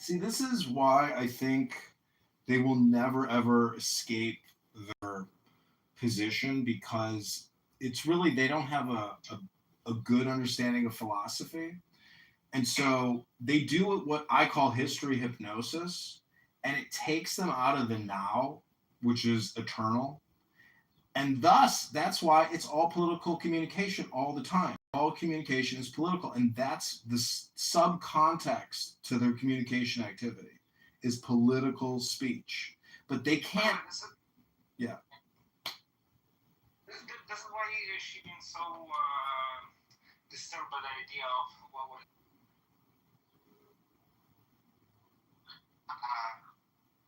See, this is why I think they will never ever escape their position because it's really they don't have a good understanding of philosophy. And so they do what I call history hypnosis, and it takes them out of the now, which is eternal. And thus, that's why it's all political communication all the time. All communication is political, and that's the subcontext to their communication activity is political speech. But they can't. Yeah. This is why she been so disturbed by the idea of what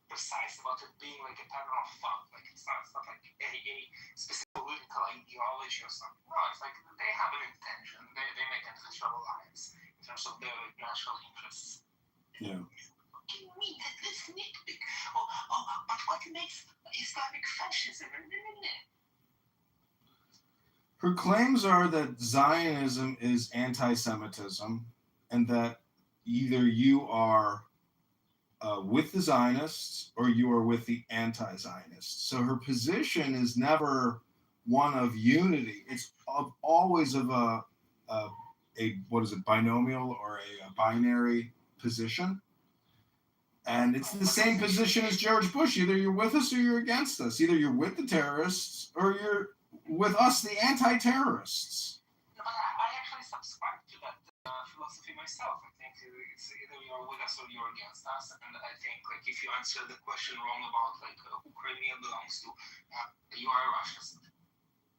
precise about it being like a pattern of thought. Like it's not like a specific political ideology or something. No, it's like they have an intention. They make intentional alliance in terms of their like, national interests. Yeah. That's nitpick. But what makes Islamic fascism? Her claims are that Zionism is anti-Semitism, and that either you are with the Zionists or you are with the anti-Zionists. So her position is never one of unity. It's always of a what is it, binomial or a binary position. And it's the same position as George Bush. Either you're with us or you're against us. Either you're with the terrorists or you're with us, the anti-terrorists. No, I actually subscribe to that philosophy myself. I think it's either you're with us or you're against us. And I think like if you answer the question wrong about like who Crimea belongs to, you are a Russian.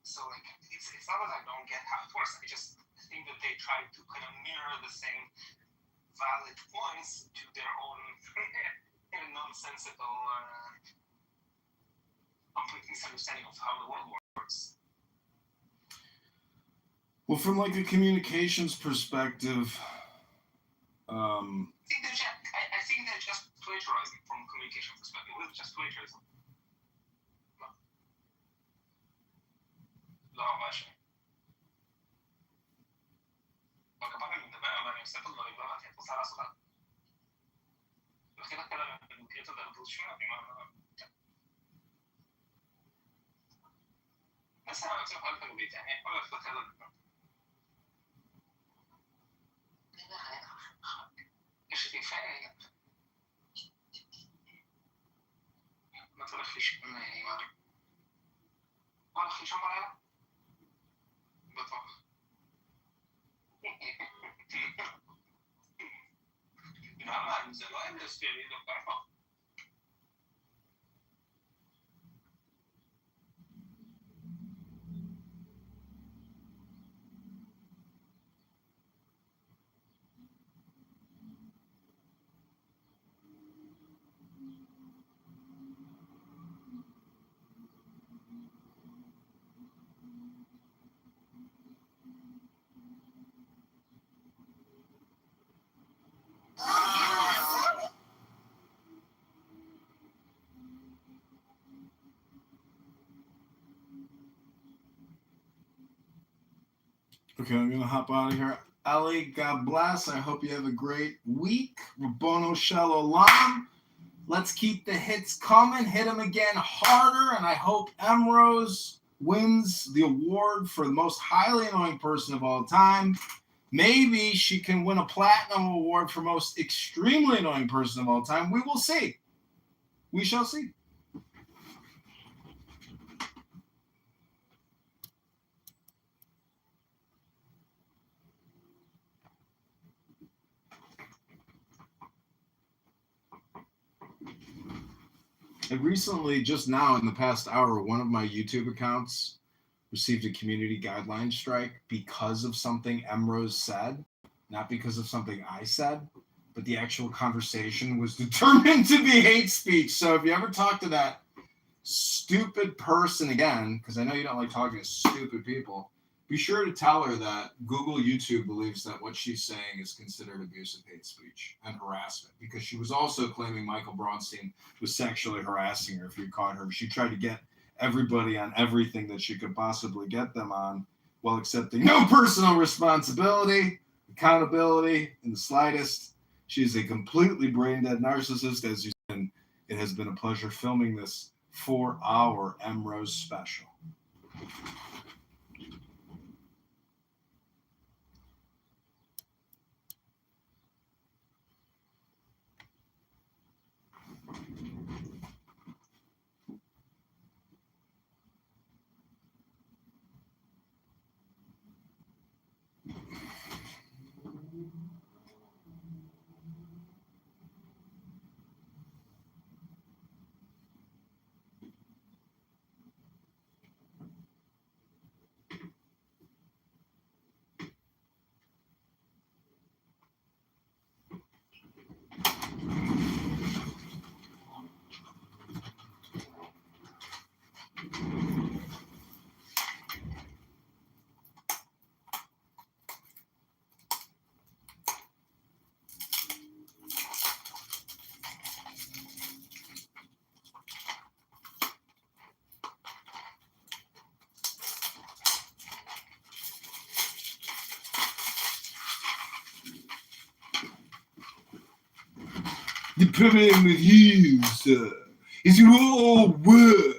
So like it's not that I don't get how it works. I just think that they try to kind of mirror the same valid points to their own nonsensical complete misunderstanding of how the world works. Well, from like a communications perspective, I think they're just plagiarizing from a communication perspective. It's just plagiarism. No, właśnie. Mogę pamiętam, że niestety no i była to zaraz uda. Chyba teraz to da był śmiał, nie ma. No sama co pan tego wiecie, nie? Ale to teraz. Jeszcze nie fajnie. No to lepiej nie ma. Ale chyba morala. Bo to. No, man, ze mną jest wiele do prawa. Okay, I'm going to hop out of here. Ali, God bless. I hope you have a great week. Rabono Shalom. Let's keep the hits coming. Hit them again harder. And I hope Emrose wins the award for the most highly annoying person of all time. Maybe she can win a platinum award for most extremely annoying person of all time. We will see. We shall see. I recently, just now in the past hour, one of my YouTube accounts received a community guideline strike because of something Emrose said, not because of something I said, but the actual conversation was determined to be hate speech. So if you ever talk to that stupid person again, because I know you don't like talking to stupid people, be sure to tell her that Google YouTube believes that what she's saying is considered abusive hate speech and harassment, because she was also claiming Michael Braunstein was sexually harassing her. If you caught her, she tried to get everybody on everything that she could possibly get them on while accepting no personal responsibility, accountability in the slightest. She is a completely brain dead narcissist, as you said. It has been a pleasure filming this 4-hour M. Rose special. The problem with you, sir, is you all words.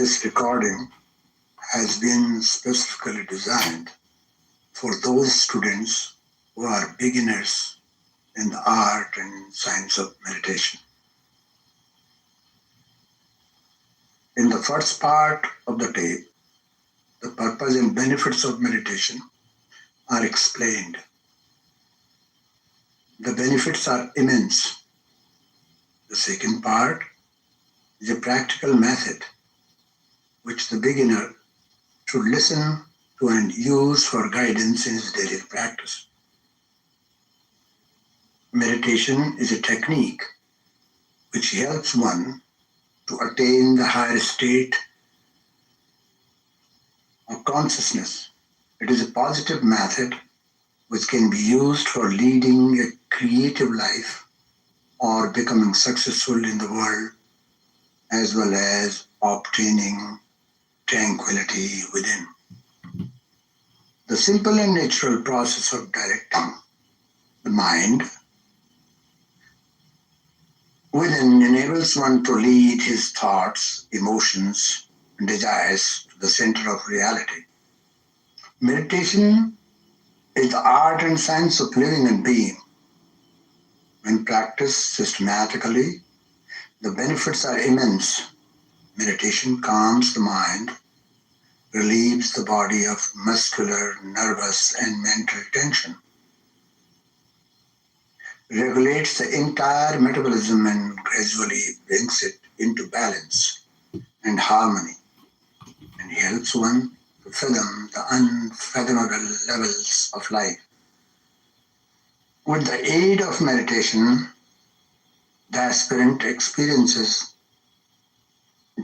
This recording has been specifically designed for those students who are beginners in the art and science of meditation. In the first part of the tape, the purpose and benefits of meditation are explained. The benefits are immense. The second part is a practical method which the beginner should listen to and use for guidance in his daily practice. Meditation is a technique which helps one to attain the higher state of consciousness. It is a positive method which can be used for leading a creative life or becoming successful in the world, as well as obtaining tranquility within. The simple and natural process of directing the mind within enables one to lead his thoughts, emotions, and desires to the center of reality. Meditation is the art and science of living and being. When practiced systematically, the benefits are immense. Meditation calms the mind, relieves the body of muscular, nervous, and mental tension, regulates the entire metabolism and gradually brings it into balance and harmony, and helps one to fathom the unfathomable levels of life. With the aid of meditation, the aspirant experiences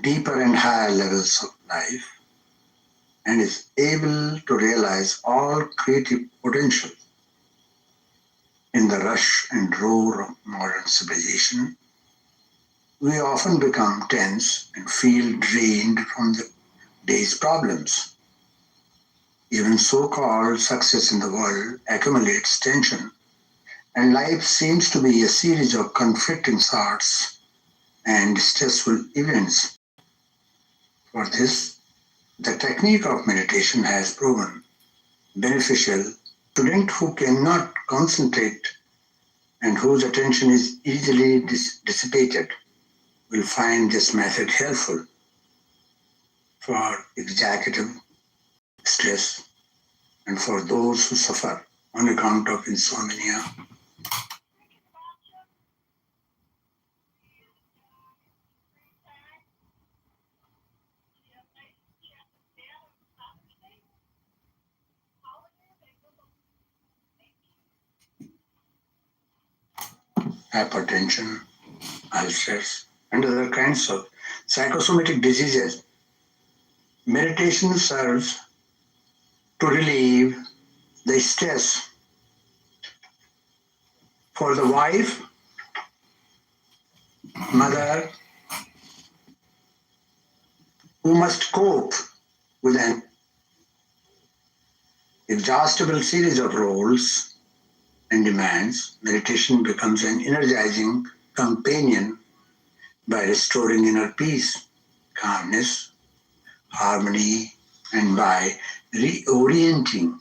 deeper and higher levels of life and is able to realize all creative potential. In the rush and roar of modern civilization, we often become tense and feel drained from the day's problems. Even so-called success in the world accumulates tension, and life seems to be a series of conflicting thoughts and stressful events. For this, the technique of meditation has proven beneficial. Students who cannot concentrate and whose attention is easily dissipated will find this method helpful for executive stress and for those who suffer on account of insomnia. Hypertension, ulcers, and other kinds of psychosomatic diseases. Meditation serves to relieve the stress. For the wife, mother, who must cope with an exhaustible series of roles and demands, meditation becomes an energizing companion by restoring inner peace, calmness, harmony, and by reorienting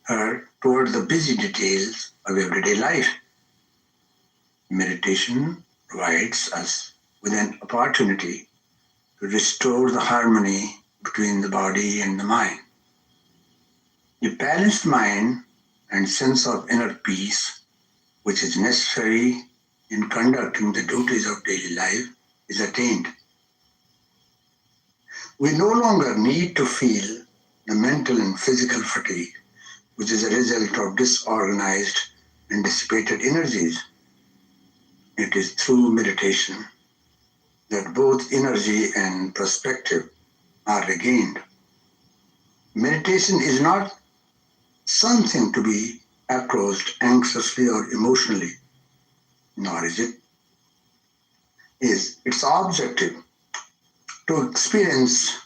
her toward the busy details of everyday life. Meditation provides us with an opportunity to restore the harmony between the body and the mind. A balanced mind and sense of inner peace, which is necessary in conducting the duties of daily life, is attained. We no longer need to feel the mental and physical fatigue, which is a result of disorganized and dissipated energies. It is through meditation that both energy and perspective are regained. Meditation is not something to be approached anxiously or emotionally, nor is its objective to experience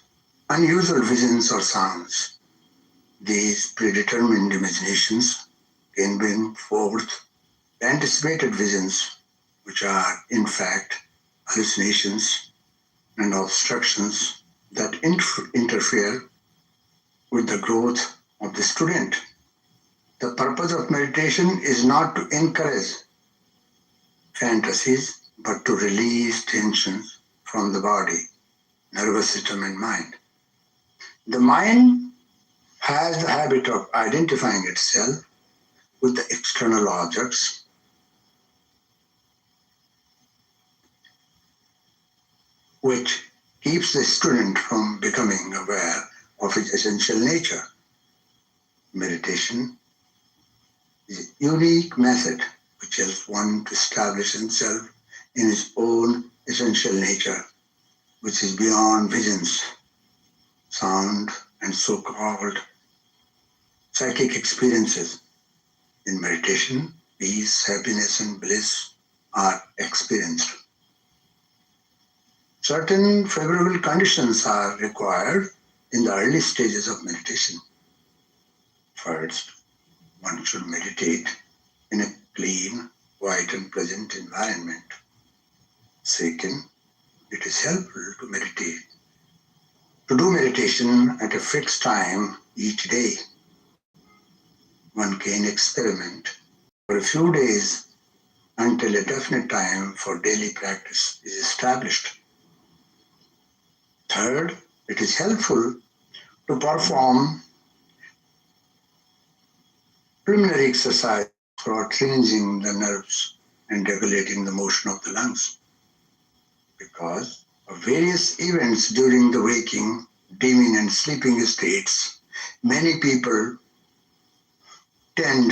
unusual visions or sounds. These predetermined imaginations can bring forth anticipated visions, which are in fact hallucinations and obstructions that interfere with the growth of the student. The purpose of meditation is not to encourage fantasies, but to release tensions from the body, nervous system, and mind. The mind has the habit of identifying itself with the external objects, which keeps the student from becoming aware of its essential nature. Meditation is a unique method which helps one to establish himself in his own essential nature, which is beyond visions, sound, and so-called psychic experiences. In meditation, peace, happiness, and bliss are experienced. Certain favorable conditions are required in the early stages of meditation. First, one should meditate in a clean, quiet, and pleasant environment. Second, it is helpful to do meditation at a fixed time each day. One can experiment for a few days until a definite time for daily practice is established. Third, it is helpful to perform preliminary exercise for cleansing the nerves and regulating the motion of the lungs. Because of various events during the waking, dreaming, and sleeping states, many people tend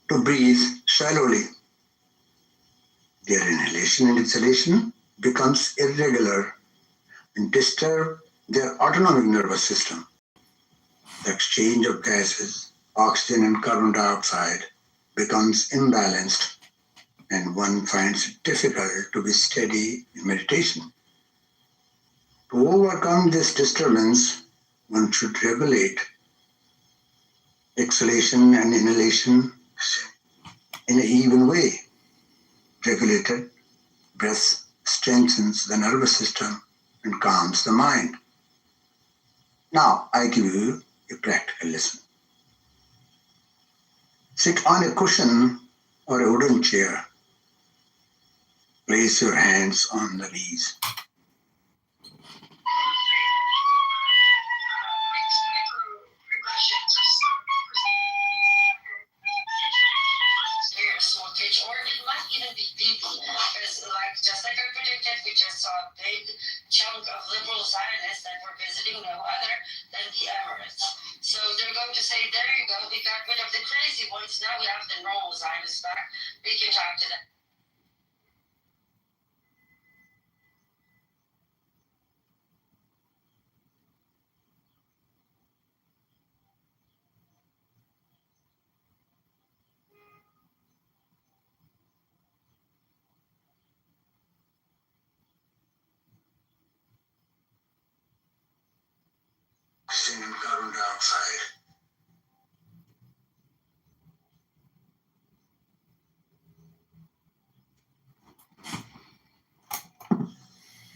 to breathe shallowly. Their inhalation and exhalation becomes irregular and disturb their autonomic nervous system. The exchange of gases, oxygen and carbon dioxide, becomes imbalanced, and one finds it difficult to be steady in meditation. To overcome this disturbance, one should regulate exhalation and inhalation in an even way. Regulated breath strengthens the nervous system and calms the mind. Now, I give you a practical lesson. Sit on a cushion or a wooden chair. Place your hands on the knees. Or it might even be people, because just like I predicted, we just saw a big chunk of liberal Zionists that were visiting no other than the Emirates. So they're going to say, there you go, we got rid of the crazy ones, now we have the normal Zionists back, we can talk to them. Oxygen and carbon dioxide.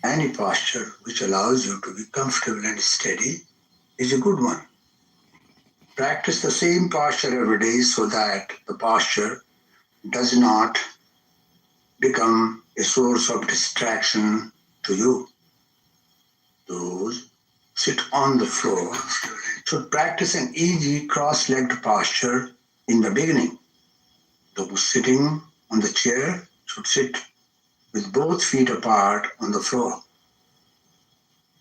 Any posture which allows you to be comfortable and steady is a good one. Practice the same posture every day so that the posture does not become a source of distraction to you. Those sit on the floor should practice an easy cross-legged posture in the beginning. Those sitting on the chair should sit with both feet apart on the floor,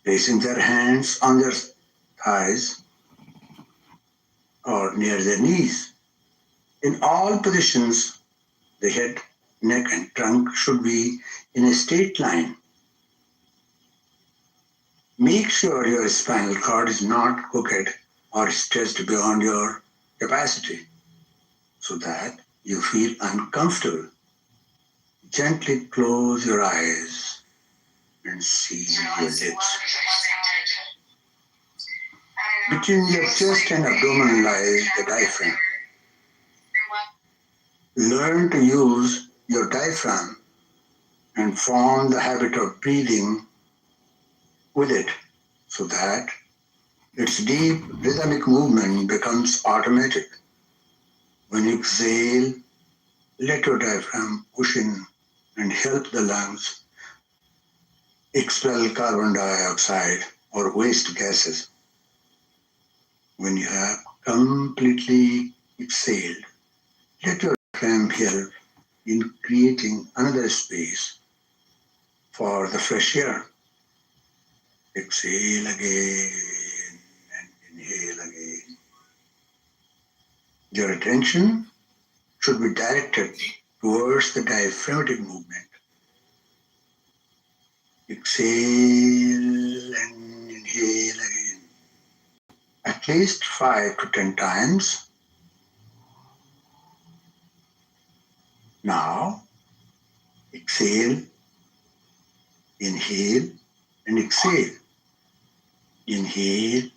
placing their hands on their thighs or near their knees. In all positions, the head, neck, and trunk should be in a straight line. Make sure your spinal cord is not crooked or stretched beyond your capacity so that you feel uncomfortable. Gently close your eyes and see your lips. Between your chest and abdomen lies the diaphragm. Learn to use your diaphragm and form the habit of breathing with it so that its deep rhythmic movement becomes automatic. When you exhale, let your diaphragm push in and help the lungs expel carbon dioxide or waste gases. When you have completely exhaled, let your diaphragm help in creating another space for the fresh air. Exhale again and inhale again. Your attention should be directed towards the diaphragmatic movement. Exhale and inhale again. At least 5 to 10 times. Now, exhale, inhale, and exhale. Inhale,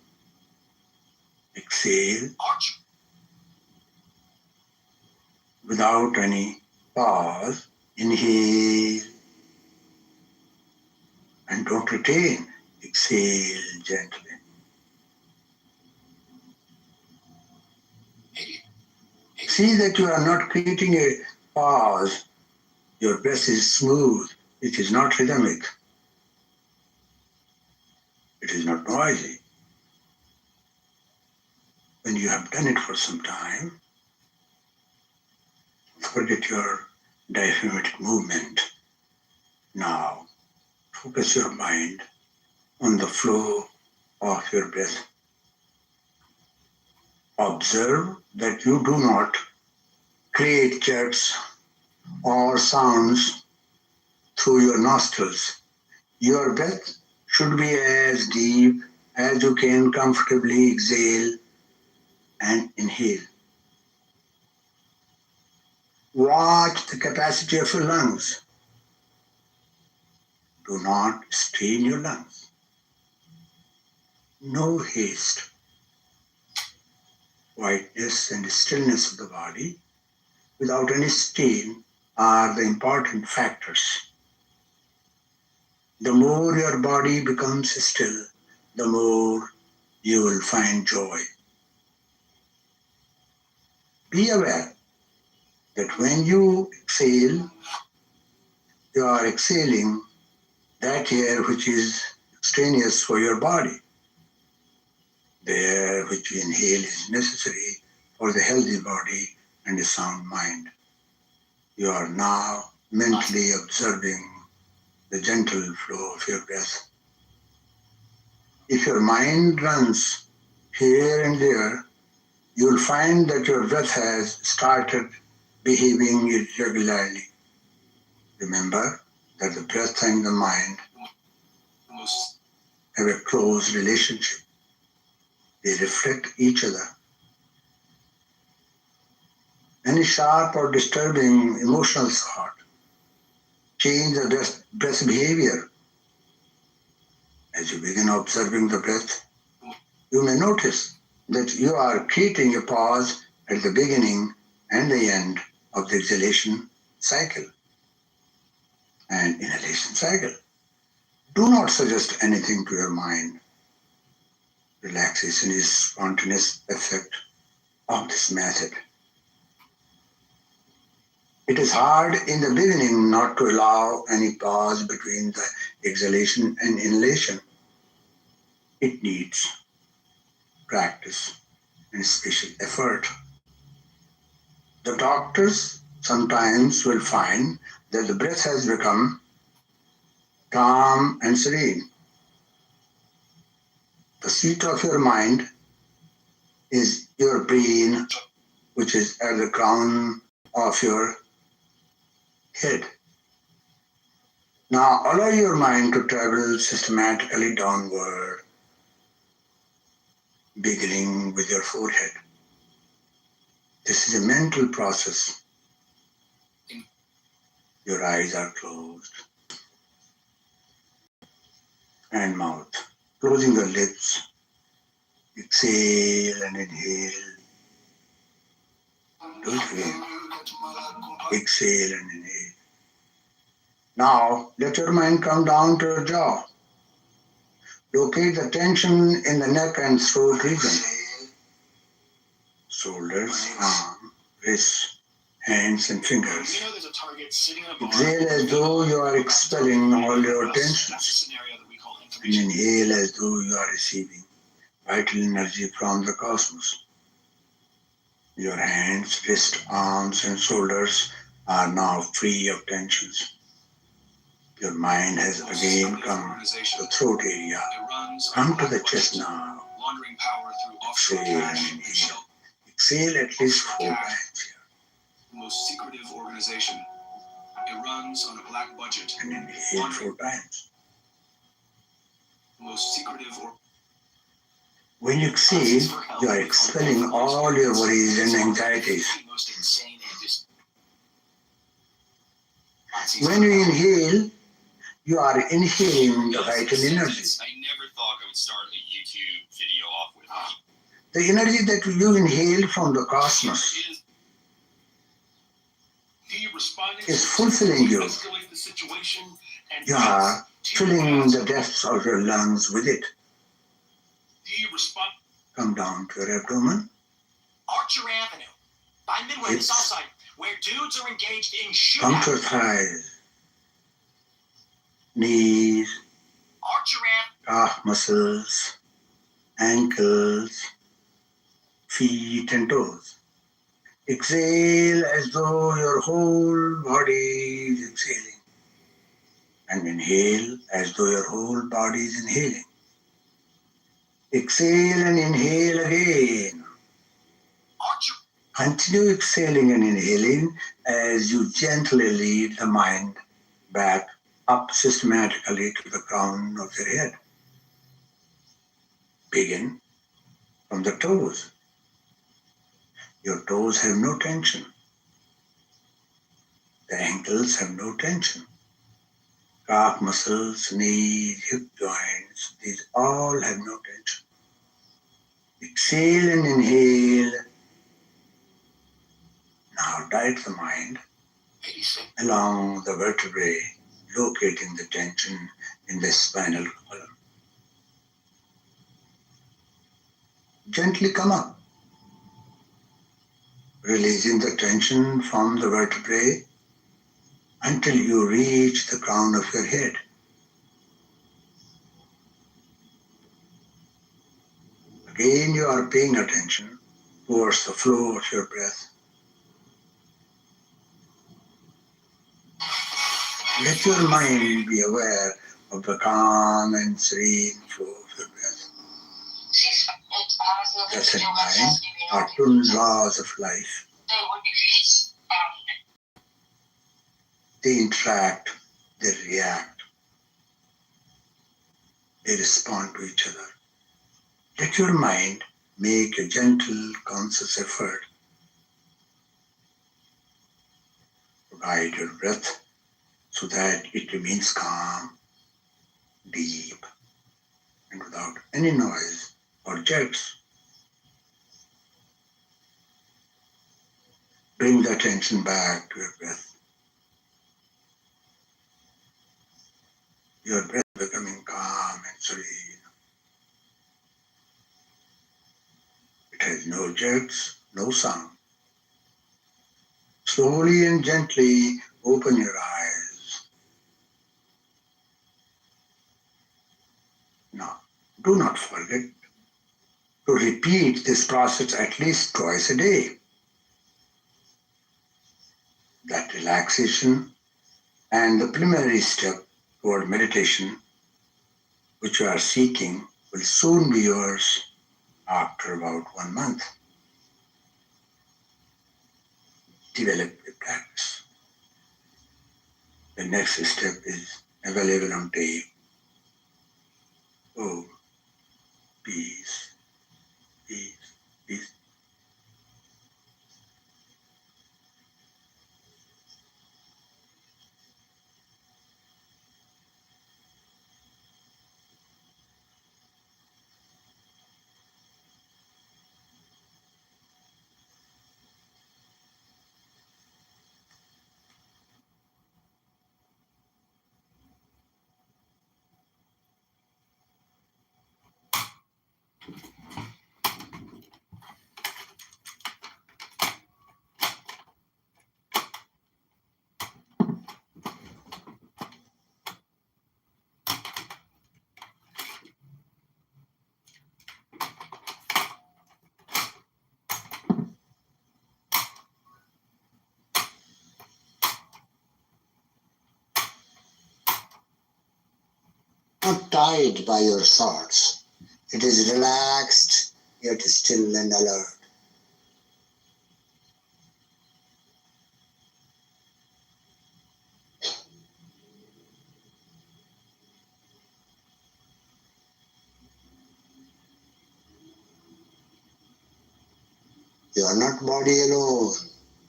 exhale, without any pause. Inhale, and don't retain. Exhale gently. See that you are not creating a pause. Your breath is smooth. It is not rhythmic. It is not noisy. When you have done it for some time, forget your diaphragmatic movement. Now, focus your mind on the flow of your breath. Observe that you do not create jerks or sounds through your nostrils. Your breath should be as deep as you can comfortably exhale and inhale. Watch the capacity of your lungs. Do not strain your lungs. No haste. Quietness and stillness of the body without any strain are the important factors. The more your body becomes still, the more you will find joy. Be aware that when you exhale, you are exhaling that air which is extraneous for your body. The air which you inhale is necessary for the healthy body and a sound mind. You are now mentally observing the gentle flow of your breath. If your mind runs here and there, you will find that your breath has started behaving irregularly. Remember that the breath and the mind have a close relationship. They reflect each other. Any sharp or disturbing emotional thought change the breath behavior. As you begin observing the breath, you may notice that you are creating a pause at the beginning and the end of the exhalation cycle and inhalation cycle. Do not suggest anything to your mind. Relaxation is spontaneous effect of this method. It is hard in the beginning not to allow any pause between the exhalation and inhalation. It needs practice and special effort. The doctors sometimes will find that the breath has become calm and serene. The seat of your mind is your brain, which is at the crown of your head. Now allow your mind to travel systematically downward, beginning with your forehead. This is a mental process. Your eyes are closed and mouth. Closing your lips, exhale and inhale. Do it again. Exhale and inhale. Now let your mind come down to your jaw. Locate the tension in the neck and throat region. Shoulders, arm, wrists, hands and fingers. Exhale as though you are expelling all your tensions. And inhale as though you are receiving vital energy from the cosmos. Your hands, wrists, arms and shoulders are now free of tensions. Your mind has again come to the throat area. Come to the chest now. Exhale and inhale. Exhale at least 4 times here. The most secretive organization. It runs on a black budget. And inhale 4 times. The most secretive When you exhale, you are expelling all your worries and anxieties. When you inhale, you are inhaling the vital energy. I never thought I would start a YouTube video off with. The energy that you inhale from the cosmos is fulfilling you. You are filling the depths of your lungs with it. Come down to your abdomen. Archer Avenue, by Midway to Southside, where dudes are engaged in shootout. Come to your thighs, knees, Archer calf muscles, ankles, feet and toes. Exhale as though your whole body is exhaling. And inhale as though your whole body is inhaling. Exhale and inhale again. Archer. Continue exhaling and inhaling as you gently lead the mind back up systematically to the crown of your head. Begin from the toes. Your toes have no tension. The ankles have no tension. Calf muscles, knees, hip joints, these all have no tension. Exhale and inhale. Now direct the mind along the vertebrae, locating the tension in the spinal column. Gently come up, releasing the tension from the vertebrae until you reach the crown of your head. Again, you are paying attention towards the flow of your breath. Let your mind be aware of the calm and serene flow of your breath. Breath and mind are twin laws of life. They interact, they react, they respond to each other. Let your mind make a gentle, conscious effort to guide your breath so that it remains calm, deep, and without any noise or jerks. Bring the attention back to your breath. Your breath becoming calm and serene. It has no jerks, no sound. Slowly and gently open your eyes. Now, do not forget to repeat this process at least twice a day. That relaxation and the preliminary step toward meditation, which you are seeking, will soon be yours after about 1 month. Develop the practice. The next step is available on tape. Oh, peace, peace, peace. tied by your thoughts. It is relaxed, yet still and alert. You are not body alone.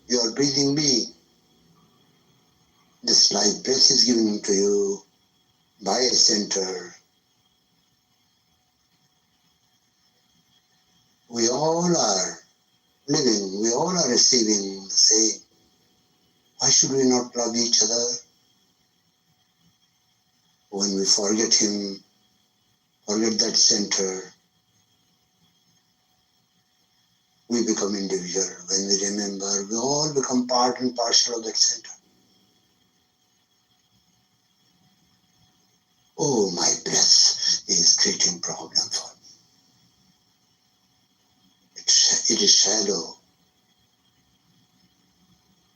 You are breathing being. This life breath is given to you by a center. We all are living, we all are receiving the same. Why should we not love each other? When we forget Him, forget that center, we become individual. When we remember, we all become part and parcel of that center. Oh, my breath is creating problem for me. It is shallow.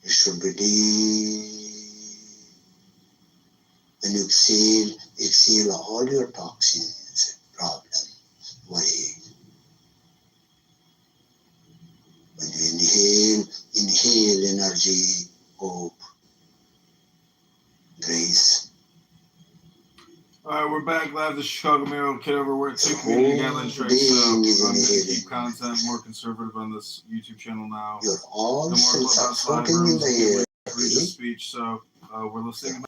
It should be deep. When you exhale all your toxins, problems, worry. When you inhale energy, hope, grace. All right, we're back live. The Chicago Mirror, Kitover. We're at 2 community guideline strikes, so I'm going to keep content more conservative on this YouTube channel now. You're all no more Clubhouse live floating in rooms, the air. freedom of speech. So we're listening.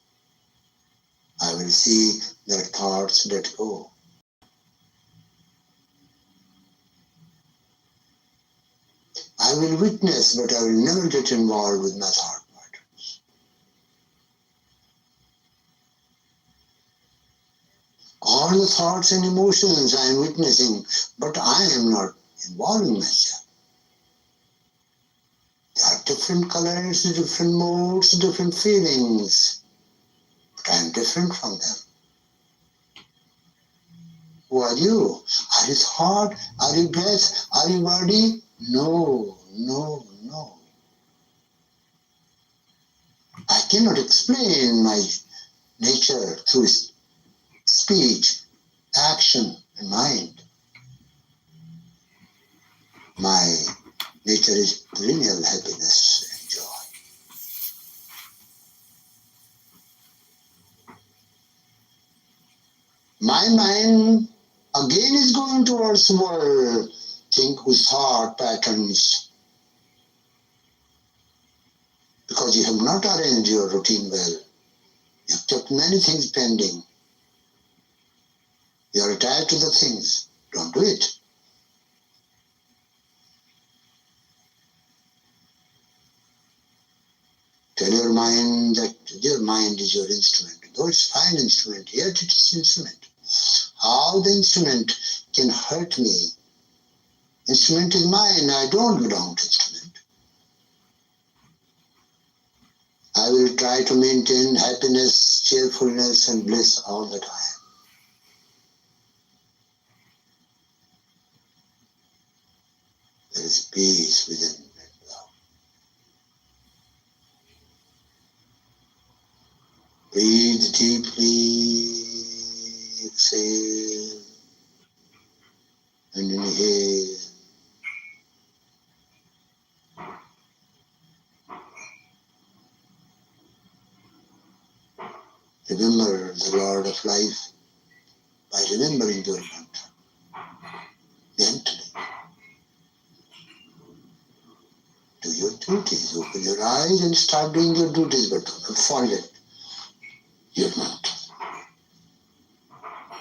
I will see their thoughts let go. I will witness, but I will never get involved with my thought patterns. All the thoughts and emotions I am witnessing, but I am not involving myself. There are different colors, different moods, different feelings, but I am different from them. Who are you? Are you thought? Are you breath? Are you body? No, no, no. I cannot explain my nature through speech, action, and mind. My nature is perennial happiness and joy. My mind again is going towards more thought patterns, because you have not arranged your routine well. You have kept many things pending. You are attached to the things. Don't do it. Tell your mind that your mind is your instrument. Though it's a fine instrument, yet it is instrument. How the instrument can hurt me? Instrument is mine. I don't belong to instrument. I will try to maintain happiness, cheerfulness, and bliss all the time. There is peace within and love. Breathe deeply, exhale, and inhale. Remember the Lord of Life by remembering your mantra. Gently. Do your duties. Open your eyes and start doing your duties, but don't forget your mantra.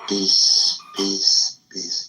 Peace, peace, peace.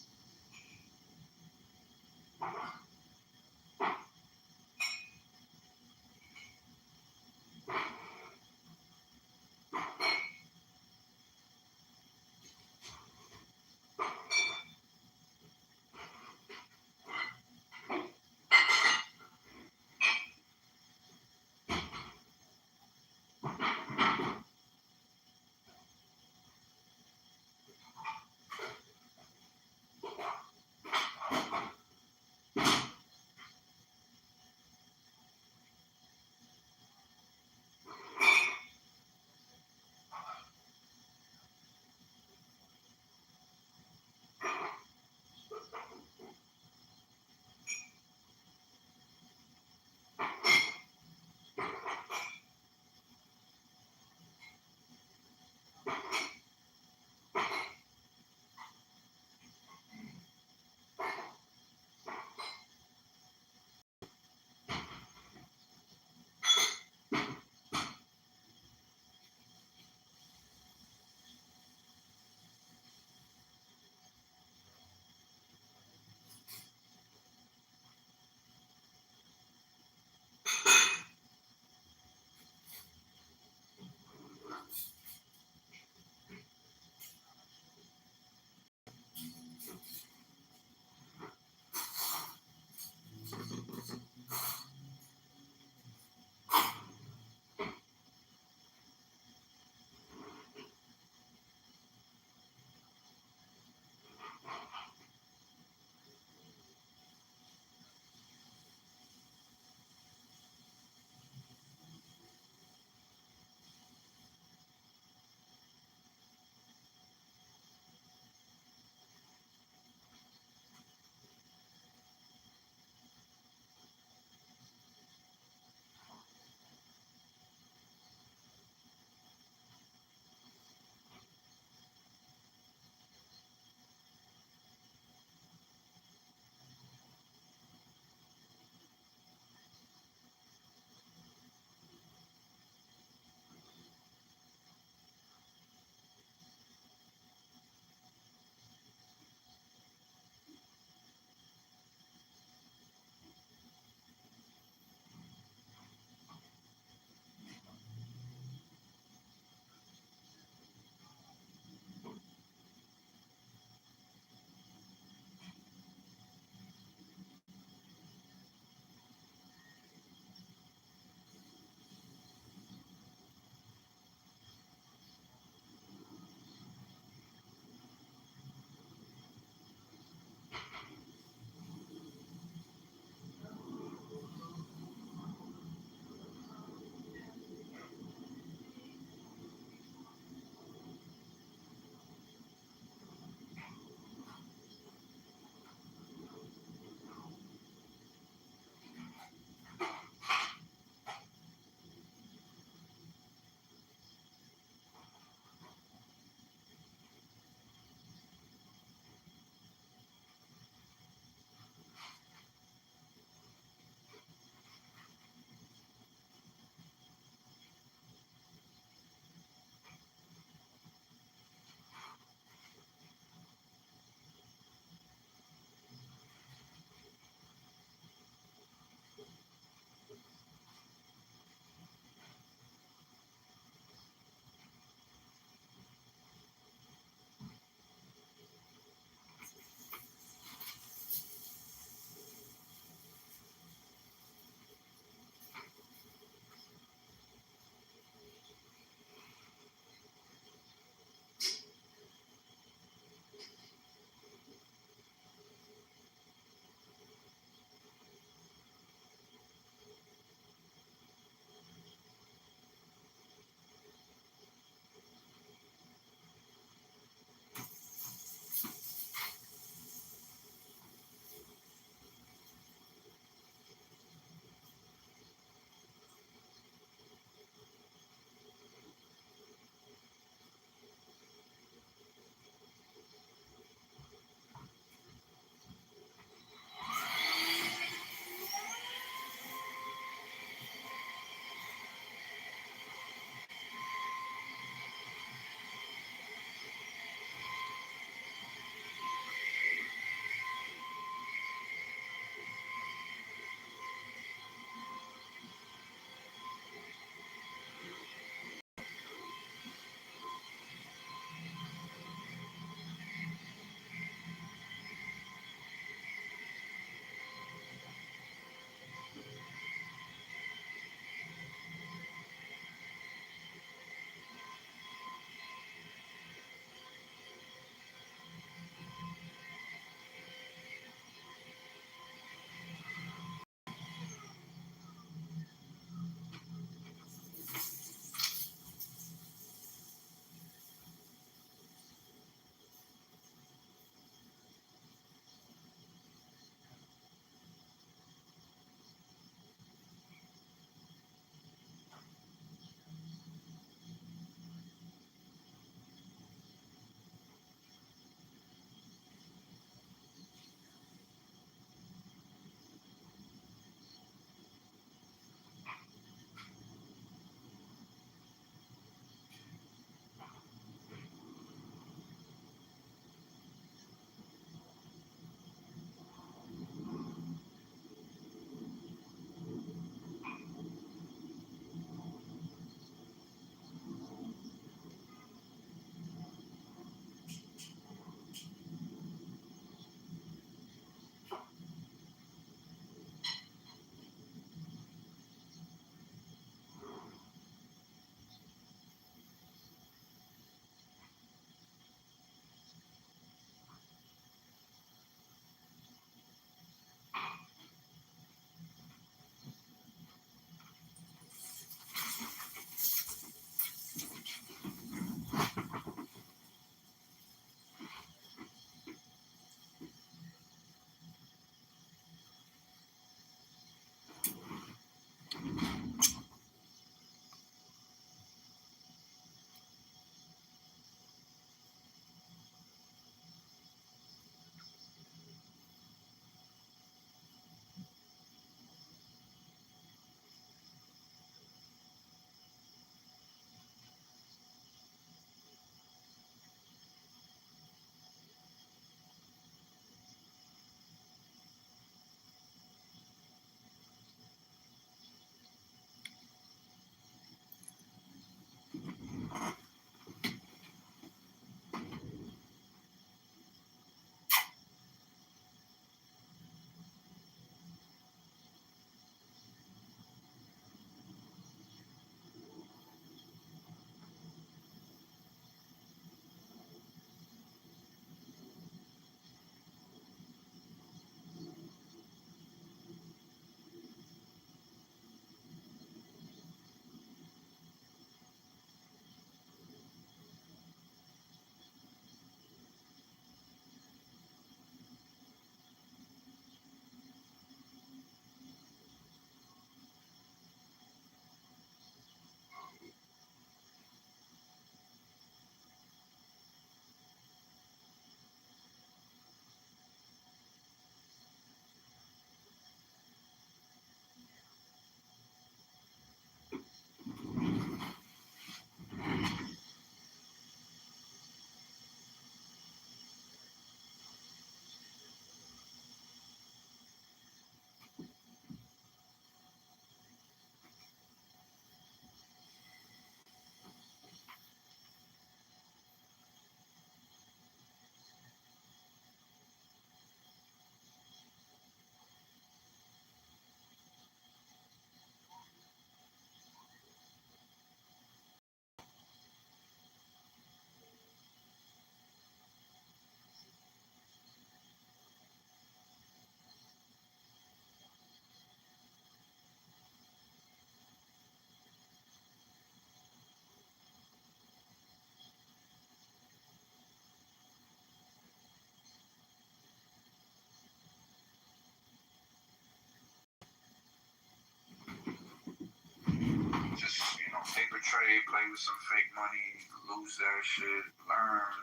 trade, play with some fake money, lose that shit, learn,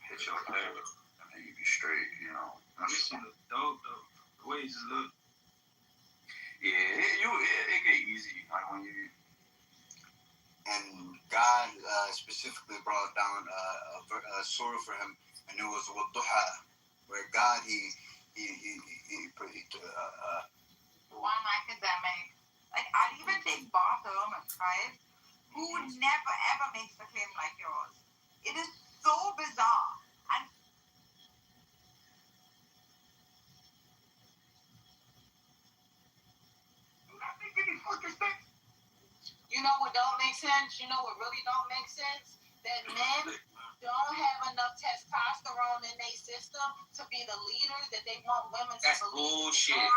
hit your leg, and then you be straight, you know. This shit look dope though. The way it just look. Yeah, it get easy. Like when you. And God specifically brought down a surah for him, and it was Wadduha, where God he one academic, like I'd even take Bartholomew, right? Who never ever makes a claim like yours. It is so bizarre. And Do not make any fucking sense. you know what don't make sense? You know what really don't make sense? That men don't have enough testosterone in their system to be the leaders that they want women to That's believe. bullshit.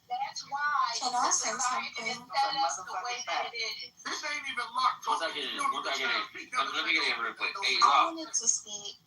That's why Can I say society is something? set up the way that it is. This ain't even locked. Once I get in, let me get in real quick. Hey, I Rob. wanted to speak.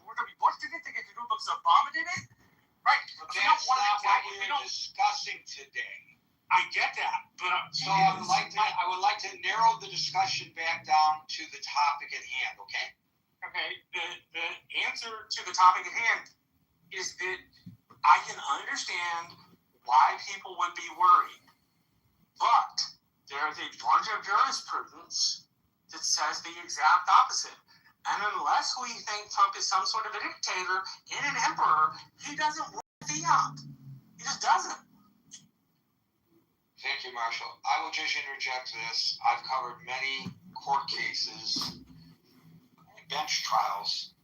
We're gonna be busted it to get to do books of vomit in it? Right. But that's not what we're discussing today. I get that, but So I would like to narrow the discussion back down to the topic at hand, okay? okay, the answer to the topic at hand is that I can understand why people would be worried, but there is a bunch of jurisprudence that says the exact opposite. And unless we think Trump is some sort of a dictator and an emperor, he doesn't rule fiat. He just doesn't. Thank you, Marshall. I will just interject this. I've covered many court cases, bench trials,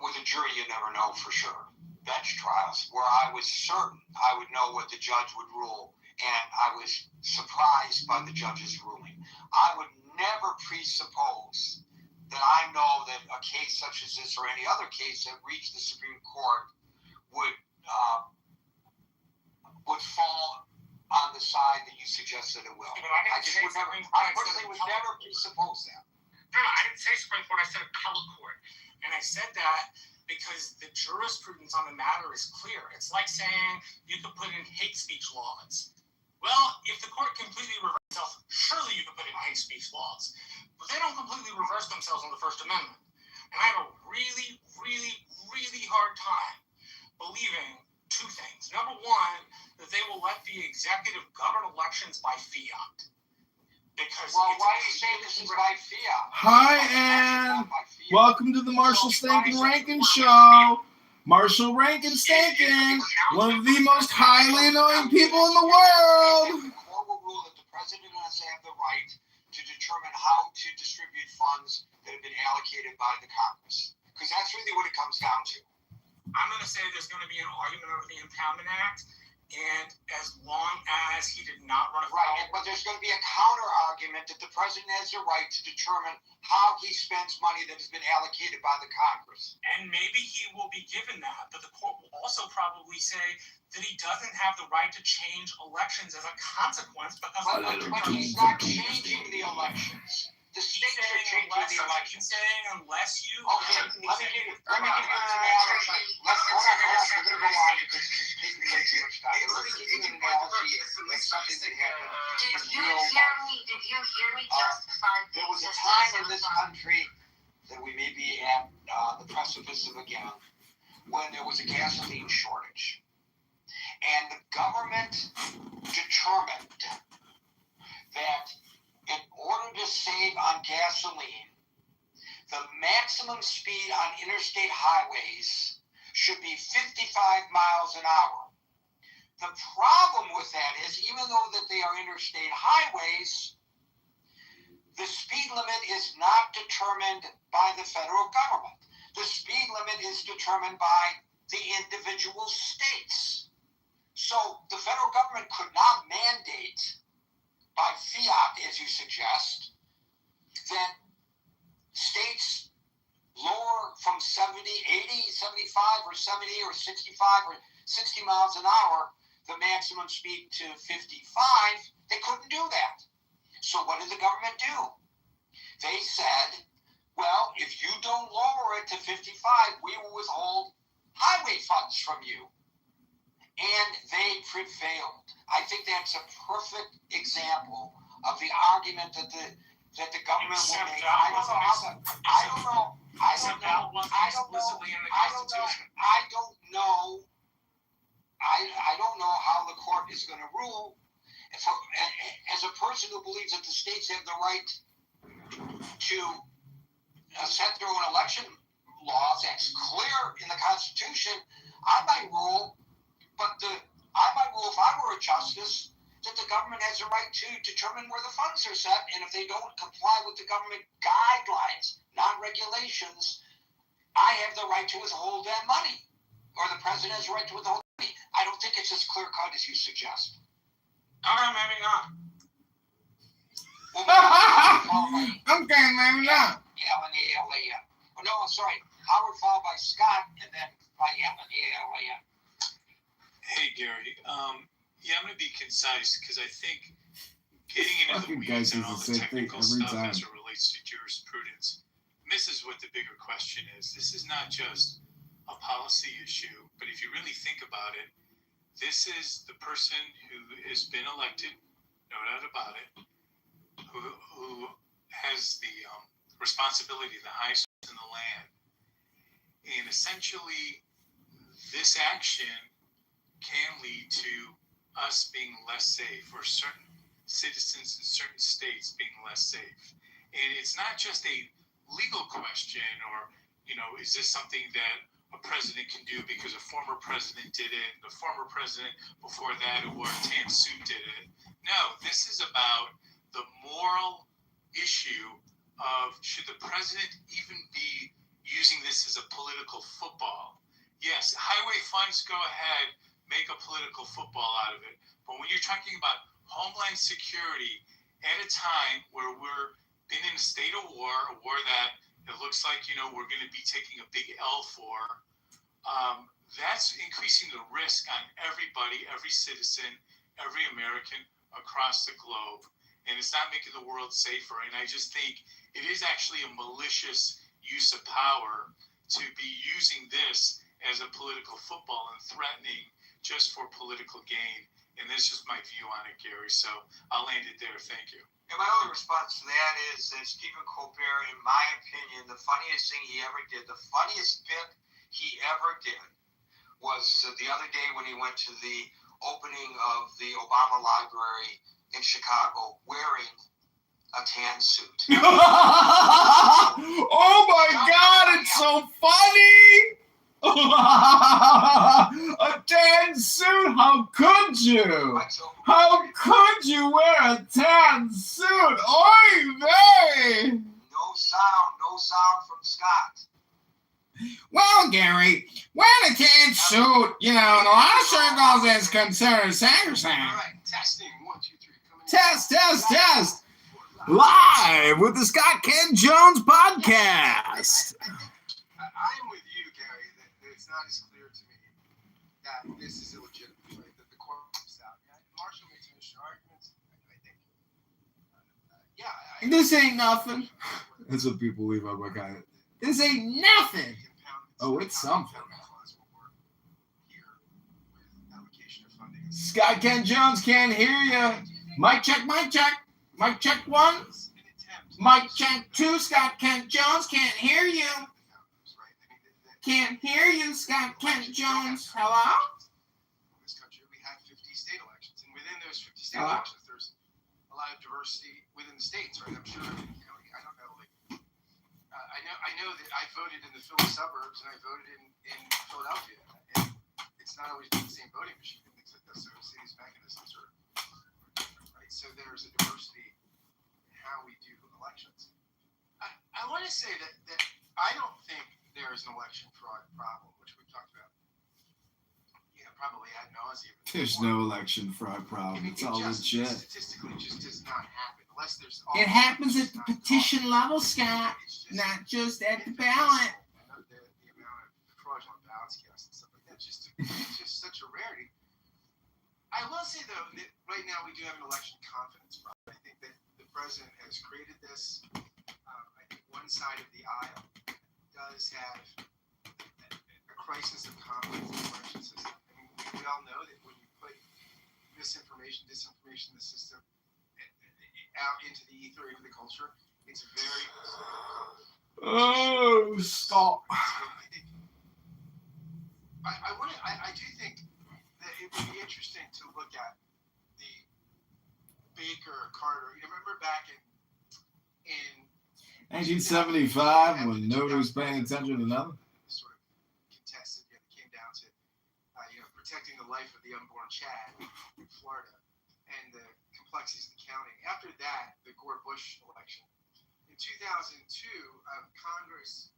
with a jury you never know for sure. Bench trials where I was certain I would know what the judge would rule, and I was surprised by the judge's ruling. I would never presuppose that I know that a case such as this or any other case that reached the Supreme Court would fall on the side that you suggested it will. But I personally would never presuppose that. No, I didn't say Supreme Court, I said appellate court. And I said that because the jurisprudence on the matter is clear. It's like saying you could put in hate speech laws. Well, if the court completely reversed itself, surely you could put in hate speech laws. But they don't completely reverse themselves on the First Amendment. And I have a really, really, really hard time believing two things. Number one, that they will let the executive govern elections by fiat. Because why do you say this is by fiat? Hi, and welcome to the Marshall Stankin Rankin Show. Marshall Rankin Stankin, one of the most highly annoying people in the world. The court will rule that the president has to have the right to determine how to distribute funds that have been allocated by the Congress. Because that's really what it comes down to. I'm going to say there's going to be an argument over the Impoundment Act, and as long as he did not run afoul. Right, but there's going to be a counter argument that the president has the right to determine how he spends money that has been allocated by the Congress. And maybe he will be given that, but the court will also probably say that he doesn't have the right to change elections as a consequence because But he's not changing the elections. The states are changing the elections. He's saying unless you... Okay, let me give you an analogy. Hold on, we're going to go on because it's taking way too much time. Let me give you an analogy of something that happened. Did you hear me justify There was a time in this country that we may be at the precipice of again when there was a gasoline shortage. And the government determined that in order to save on gasoline, the maximum speed on interstate highways should be 55 miles an hour. The problem with that is, even though that they are interstate highways, the speed limit is not determined by the federal government. The speed limit is determined by the individual states. So the federal government could not mandate by fiat, as you suggest, that states lower from 70, 80, 75, or 70, or 65, or 60 miles an hour, the maximum speed to 55. They couldn't do that. So what did the government do? They said, well, if you don't lower it to 55, we will withhold highway funds from you. And they prevailed. I think that's a perfect example of the argument that the government will make. I don't know how the court is going to rule. As a person who believes that the states have the right to set their own election laws, that's clear in the Constitution, I might rule. But I might rule, if I were a justice, that the government has a right to determine where the funds are set, and if they don't comply with the government guidelines, not regulations, I have the right to withhold that money, or the president has the right to withhold money. I don't think it's as clear cut as you suggest. All right, maybe not. Okay, maybe not. Oh, no, I'm sorry. Howard followed by Scott, and then by Ellen. Hey, Gary. I'm going to be concise because I think getting into the weeds and all the technical stuff as it relates to jurisprudence misses what the bigger question is. This is not just a policy issue, but if you really think about it, this is the person who has been elected, no doubt about it, who has the responsibility, the highest in the land. And essentially, this action can lead to us being less safe, or certain citizens in certain states being less safe. And it's not just a legal question, or, is this something that a president can do because a former president did it, and the former president before that who wore a tan suit did it. No, this is about the moral issue of, should the president even be using this as a political football? Yes, highway funds, go ahead, make a political football out of it. But when you're talking about homeland security at a time where we're been in a state of war, a war that it looks like, we're going to be taking a big L for, that's increasing the risk on everybody, every citizen, every American across the globe. And it's not making the world safer. And I just think it is actually a malicious use of power to be using this as a political football and threatening just for political gain. And that's just my view on it, Gary. So I'll land it there. Thank you. And my only response to that is that Stephen Colbert, in my opinion, the funniest thing he ever did, the funniest bit he ever did, was the other day when he went to the opening of the Obama Library in Chicago wearing a tan suit. Oh my God, it's so funny! A tan suit? How could you? How could you wear a tan suit? Oy Gary, when a kid shoot, in a lot of circles is considered sacrosanct. All right, testing. 1, 2, 3. Test. Live with the Scott Ken Jones podcast. I'm with you, Gary, that it's not as clear to me that this is illegitimate, right? That the court comes out. Yeah, Marshall makes initial arguments. I think, this ain't nothing. That's what people leave out my guy. This ain't nothing. Oh, it's something. Scott Ken Jones can't hear you. Mic check. Mic check 1. Mic check 2. Scott Kent Jones can't hear you. Can't hear you, Scott Kent Jones. Hello? In this country, we have 50 state elections, and within those 50 state elections, there's a lot of diversity within the states, right? I'm sure. I don't know. I know that I voted in the Philly suburbs, and I voted in Philadelphia, and it's not always been the same voting machine and things like that. So cities mechanisms are different, right? So there's a diversity in how we do elections. I want to say that I don't think there is an election fraud problem, which we've talked about. Probably ad nauseum. There's no election fraud problem. It's all legit. Statistically, it just does not happen unless there's. It happens at the petition level, Scott, not just at the ballot. I know the amount of fraudulent ballots cast and stuff like that. It's just such a rarity. I will say though that right now we do have an election confidence problem. I think that the president has created this. I think one side of the aisle does have a crisis of confidence in the election system. We all know that when you put misinformation, disinformation in the system out into the ether, into the culture, it's very. Oh, stop! I do think that it would be interesting to look at the Baker Carter. You remember back in 1975 when nobody was paying attention to nothing. Sort of contested. It came down to protecting the life of the unborn Chad in Florida and the complexities of the county. After that, the Gore-Bush election. In 2002, Congress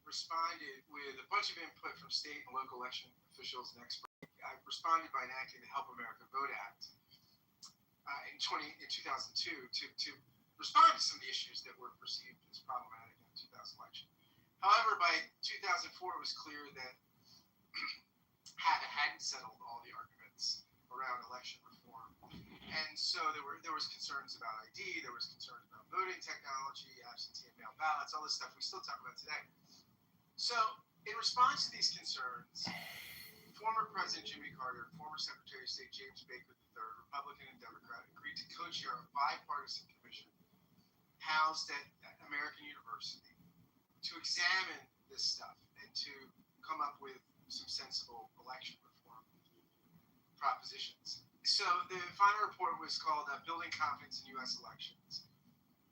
responded with a bunch of input from state and local election officials and experts. Responded by enacting the Help America Vote Act in 2002 to respond to some of the issues that were perceived as problematic in the 2000 election. However, by 2004, it was clear that hadn't settled all the arguments around election reform, and so there was concerns about ID, there was concerns about voting technology, absentee and mail ballots, all this stuff we still talk about today. So, in response to these concerns, former President Jimmy Carter, former Secretary of State James Baker III, Republican and Democrat, agreed to co-chair a bipartisan commission housed at American University to examine this stuff and to come up with some sensible election reform propositions. So the final report was called Building Confidence in U.S. Elections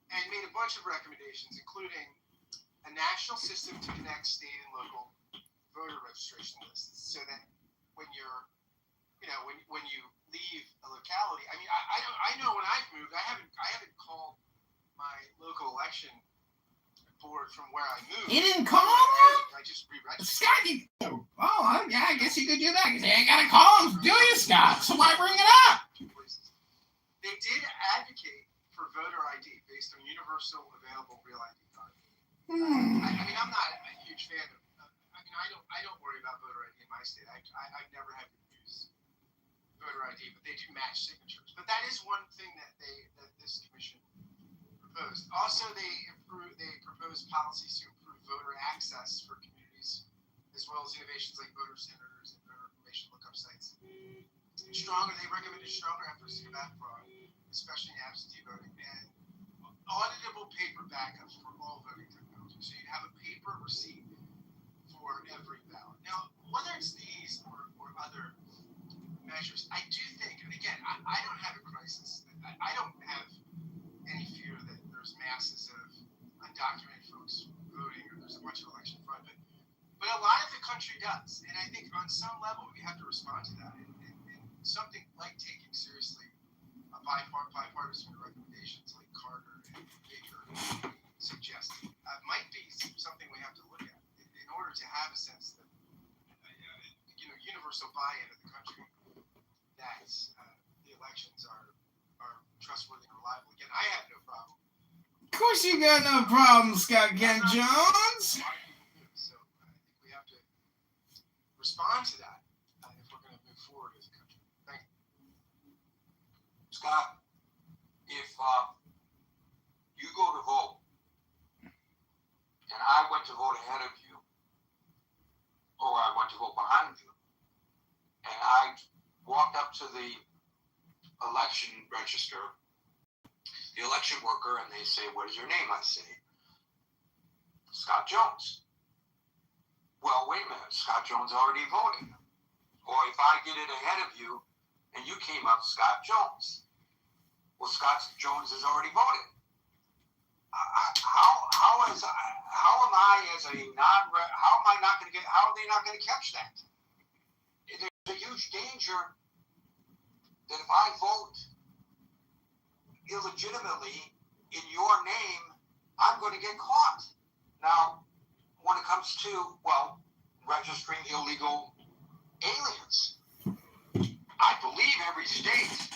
and made a bunch of recommendations, including a national system to connect state and local voter registration lists so that when you're, when you leave a locality, I know when I've moved, I haven't called my local election board from where I moved. You didn't call them? I just re-registered. Scott, I guess you could do that because you ain't got to call them, do you, Scott? So why bring it up? They did advocate for voter ID based on universal available real ID card. I'm not a huge fan of. I don't worry about voter ID in my state. I've never had to use voter ID, but they do match signatures. But that is one thing that this commission proposed. Also, they proposed policies to improve voter access for communities, as well as innovations like voter centers and voter information lookup sites. They recommended stronger efforts to combat fraud, especially in absentee voting, and auditable paper backups for all voting technology. So you'd have a paper receipt for every ballot. Now, whether it's these or other measures, I do think, and again, I don't have a crisis. I don't have any fear that there's masses of undocumented folks voting or there's a bunch of election fraud, but a lot of the country does, and I think on some level we have to respond to that. And something like taking seriously a bipartisan recommendations like Carter and Baker suggested might be something we have to look at in order to have a sense that universal buy-in of the country that the elections are trustworthy and reliable. Again, I have no problem. Of course you got no problem, Scott Kent Jones. So I think we have to respond to that if we're going to move forward as a country. Thank you. Scott, if you go to vote and I went to vote ahead of you, or I went to vote behind you, and I walked up to the election register, the election worker, and they say, "What is your name?" I say, "Scott Jones." Well, wait a minute, Scott Jones already voted. Or if I get it ahead of you and you came up, Scott Jones. Well, Scott Jones has already voted. How am I as a how am I not going to get, how are they not going to catch that? There's a huge danger that if I vote illegitimately in your name, I'm going to get caught. Now, when it comes to, well, registering illegal aliens, I believe every state,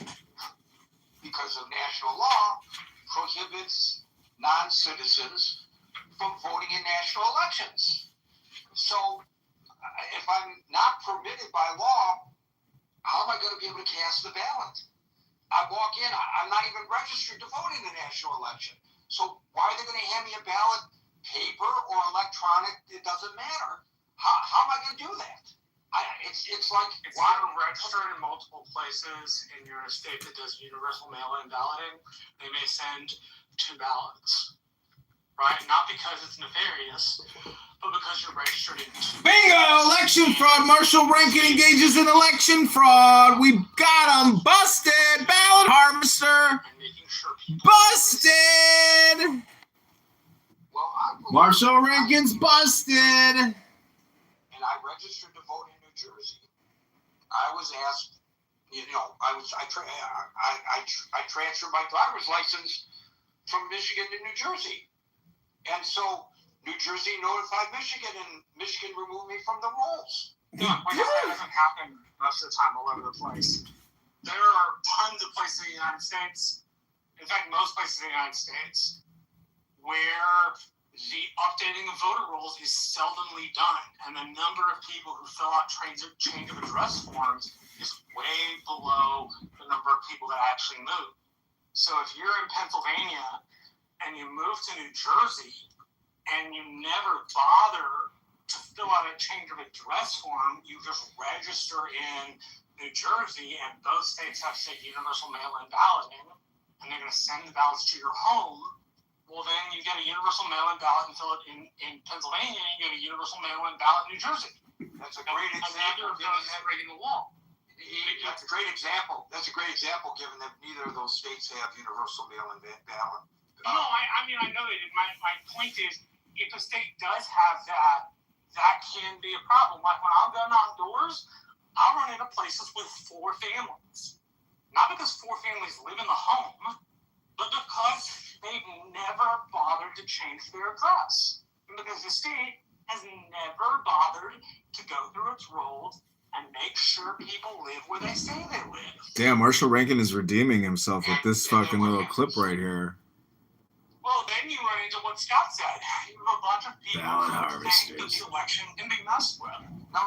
because of national law, prohibits non-citizens from voting in national elections. So if I'm not permitted by law, how am I going to be able to cast the ballot? I walk in, I'm not even registered to vote in the national election. So why are they going to hand me a ballot, paper or electronic? It doesn't matter. How am I going to do that? It's like, if why you're registered in multiple places and you're in a state that does universal mail-in balloting, they may send 2 ballots, right? Not because it's nefarious, but because you're registered in 2. Bingo! Election fraud. Marshall Rankin engages in election fraud. We got him busted. Ballot harvester. And making sure people Busted. Well, Marshall Rankin's busted. And I registered to vote in New Jersey. I was asked, I transferred my driver's license from Michigan to New Jersey. And so New Jersey notified Michigan, and Michigan removed me from the rolls. Yeah, like that doesn't happen most of the time all over the place. There are tons of places in the United States, in fact, most places in the United States, where the updating of voter rolls is seldomly done, and the number of people who fill out change of address forms is way below the number of people that actually move. So if you're in Pennsylvania and you move to New Jersey and you never bother to fill out a change of address form, you just register in New Jersey, and both states have state universal mail-in balloting, and they're going to send the ballots to your home. Well, then you get a universal mail-in ballot and fill it in Pennsylvania, and you get a universal mail-in ballot in New Jersey. That's a great example. Neither of those is breaking the law. That's a great example. That's a great example, given that neither of those states have universal mail-in ballot. No, I mean, I know they did. My point is, if a state does have that, that can be a problem. Like when I'm going outdoors, I'll run into places with 4 families. Not because 4 families live in the home, but because they've never bothered to change their address. And because the state has never bothered to go through its rolls and make sure people live where they say they live. Damn, Marshall Rankin is redeeming himself with this fucking little clip right here. Well, then you run into what Scott said. You have a bunch of people Ballot who think that the election can be messed with. No.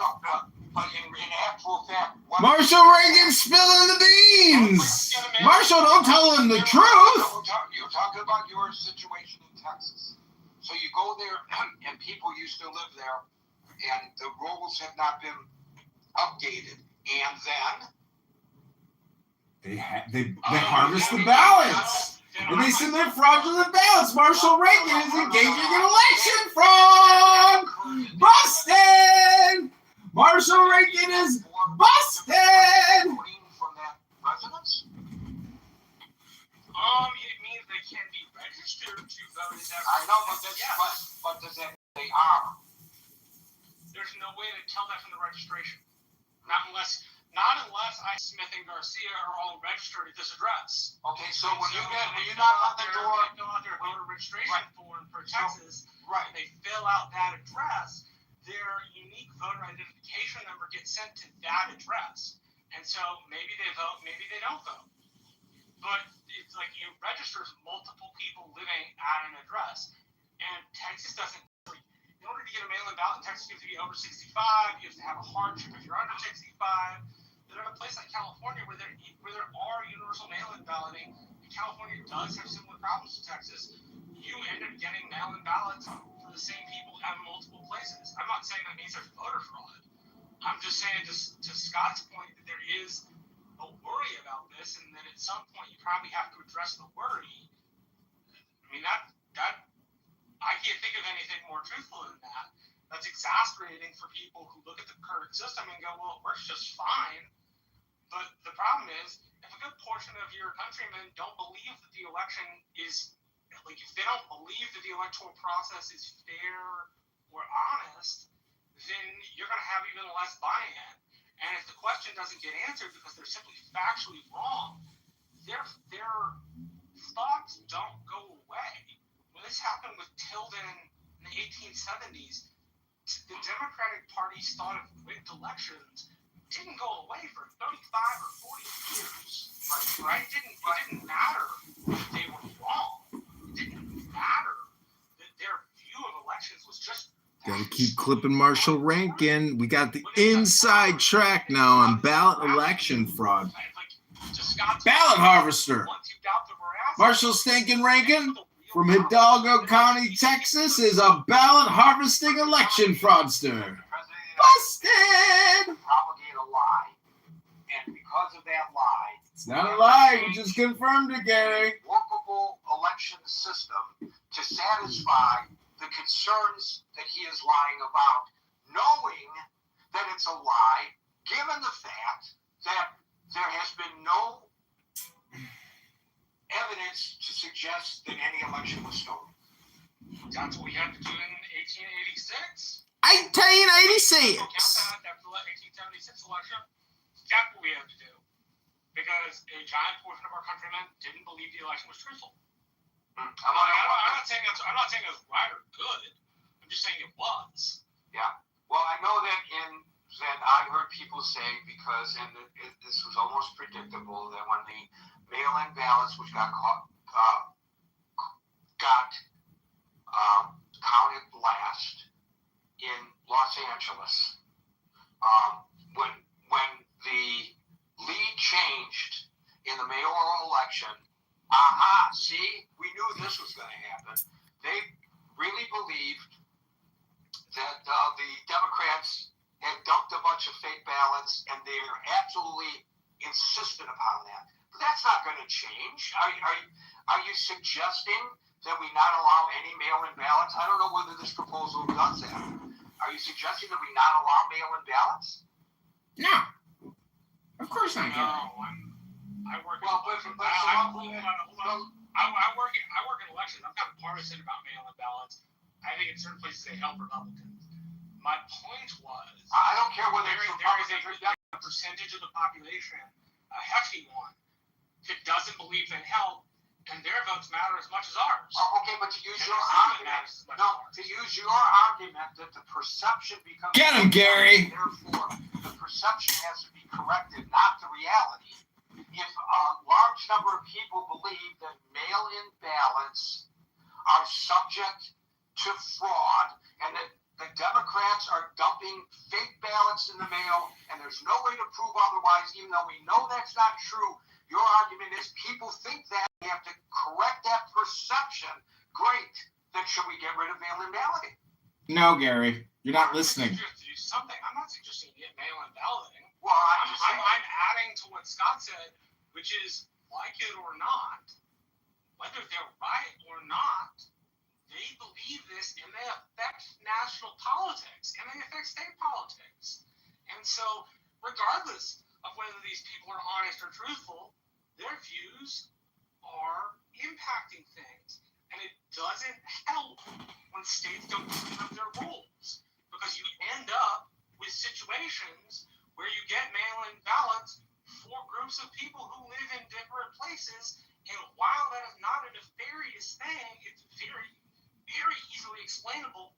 But in actual fact, Marshall Rankin spilling the beans. Marshall, don't tell him the truth. You're talking about your situation in Texas. So you go there, and people used to live there, and the rolls have not been updated, and then they harvest the ballots. And they submit fraudulent ballots. Marshall Rankin is engaging in election fraud. Busted. Marshall Rankin is busted. From that residence? It means they can be registered to vote in that. I know, but does that mean they are? There's no way to tell that from the registration. Not unless I, Smith, and Garcia are all registered at this address. Okay, so when you knock on the door, fill out their voter registration form for Texas, right? They fill out that address. their unique voter identification number gets sent to that address. And so maybe they vote, maybe they don't vote. But it's like it registers multiple people living at an address. And Texas doesn't, in order to get a mail-in ballot in Texas, you have to be over 65, you have to have a hardship if you're under 65. But in a place like California where there are universal mail-in balloting, and California does have similar problems to Texas, you end up getting mail-in ballots for the same people at multiple places. I'm not saying that means there's voter fraud. I'm just saying, to Scott's point, that there is a worry about this, and that at some point you probably have to address the worry. I mean, that I can't think of anything more truthful than that. That's exasperating for people who look at the current system and go, well, it works just fine. But the problem is, if a good portion of your countrymen don't believe that the election is, like, if they don't believe that the electoral process is fair or honest, then you're going to have even less buy-in. And if the question doesn't get answered because they're simply factually wrong, their thoughts don't go away. When this happened with Tilden in the 1870s, the Democratic Party's thought of rigged elections didn't go away for 35 or 40 years. Right? It didn't matter that they were wrong. It didn't matter that their view of elections was just. Gotta keep clipping Marshall Rankin. We got the inside track now on ballot election fraud. Ballot harvester. Marshall Stinkin' Rankin from Hidalgo County, Texas, is a ballot harvesting election fraudster. Busted! Propagate a lie. And because of that lie, It's not a lie. We just confirmed it, Gary. workable election system to satisfy the concerns that he is lying about, knowing that it's a lie, given the fact that there has been no evidence to suggest that any election was stolen. That's what we had to do in 1886. 1886. After the 1876 election, that's what we had to do. Because a giant portion of our countrymen didn't believe the election was truthful. I'm not saying it's right or good. I'm just saying it was. Yeah. Well, I know that I heard people say, because this was almost predictable, that when the mail-in ballots, which got counted last in Los Angeles, when the lead changed in the mayoral election, see, we knew this was going to happen. They really believed that the Democrats had dumped a bunch of fake ballots, and they're absolutely insistent upon that. But that's not going to change. Are you suggesting that we not allow any mail-in ballots? I don't know whether this proposal does that. Are you suggesting that we not allow mail-in ballots? No. Of course not, Gary. I work in elections. I'm kind of partisan about mail-in ballots. I think in certain places they help Republicans. My point was, I don't care whether there is a percentage of the population, a hefty one, that doesn't believe they help, and their votes matter as much as ours. Okay, but to use your argument, that the perception becomes. Get him, Gary. Therefore, the perception has to be corrected, not the reality. If a large number of people believe that mail-in ballots are subject to fraud, and that the Democrats are dumping fake ballots in the mail, and there's no way to prove otherwise, even though we know that's not true. Your argument is people think that. We have to correct that perception. Great. Then should we get rid of mail-in balloting? No, Gary. You're not listening. I'm not suggesting get mail-in balloting. Well, I'm adding to what Scott said, which is, like it or not, whether they're right or not, they believe this, and they affect national politics, and they affect state politics. And so, regardless of whether these people are honest or truthful, their views are impacting things. And it doesn't help when states don't clean up their rules, because you end up with situations where you get mail-in ballots for groups of people who live in different places. And while that is not a nefarious thing, it's very, very easily explainable,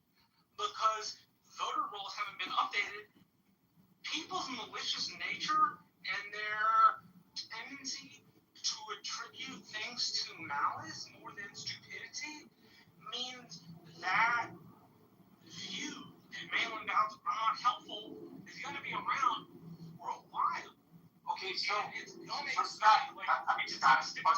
because voter rolls haven't been updated, people's malicious nature and their tendency to attribute things to malice more than stupidity means that view that mail-in ballots are not helpful is going to be around for a while. Okay, so it's going to Scott, it's going to stick to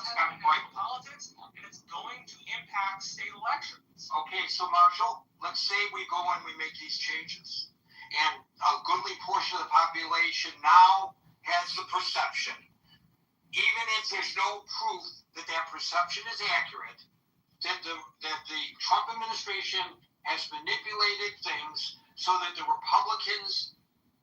politics, and it's going to impact state elections. Okay, so Marshall, let's say we go and we make these changes, and a goodly portion of the population now has the perception, even if there's no proof that that perception is accurate, that the Trump administration has manipulated things so that the Republicans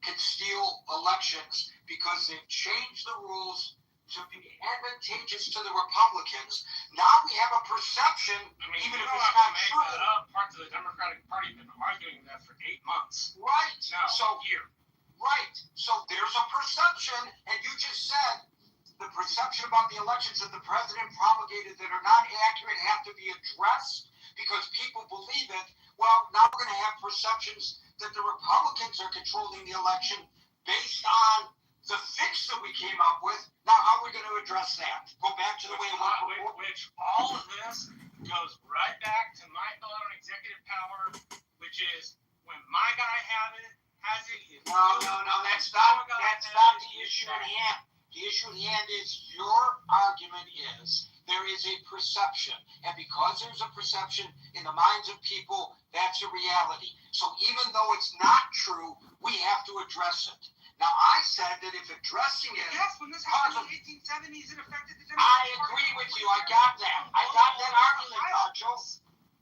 can steal elections because they've changed the rules to be advantageous to the Republicans. Now we have a perception, even if it's not true. Parts of the Democratic Party have been arguing that for 8 months. Right. No, so here. Right. So there's a perception, and you just said the perception about the elections that the president promulgated that are not accurate have to be addressed because people believe it. Well, now we're going to have perceptions that the Republicans are controlling the election based on the fix that we came up with. Now, how are we going to address that? Go back to the way it was before? Which all of this goes right back to my thought on executive power, which is when my guy has it. No, that's not the issue at hand. The issue at hand is your argument is there is a perception, and because there's a perception in the minds of people, that's a reality. So even though it's not true, we have to address it. Now, I said that if addressing it... Yes, when this happened in the 1870s, it affected the Democratic I agree with you. I got that. I got that argument, Marshall.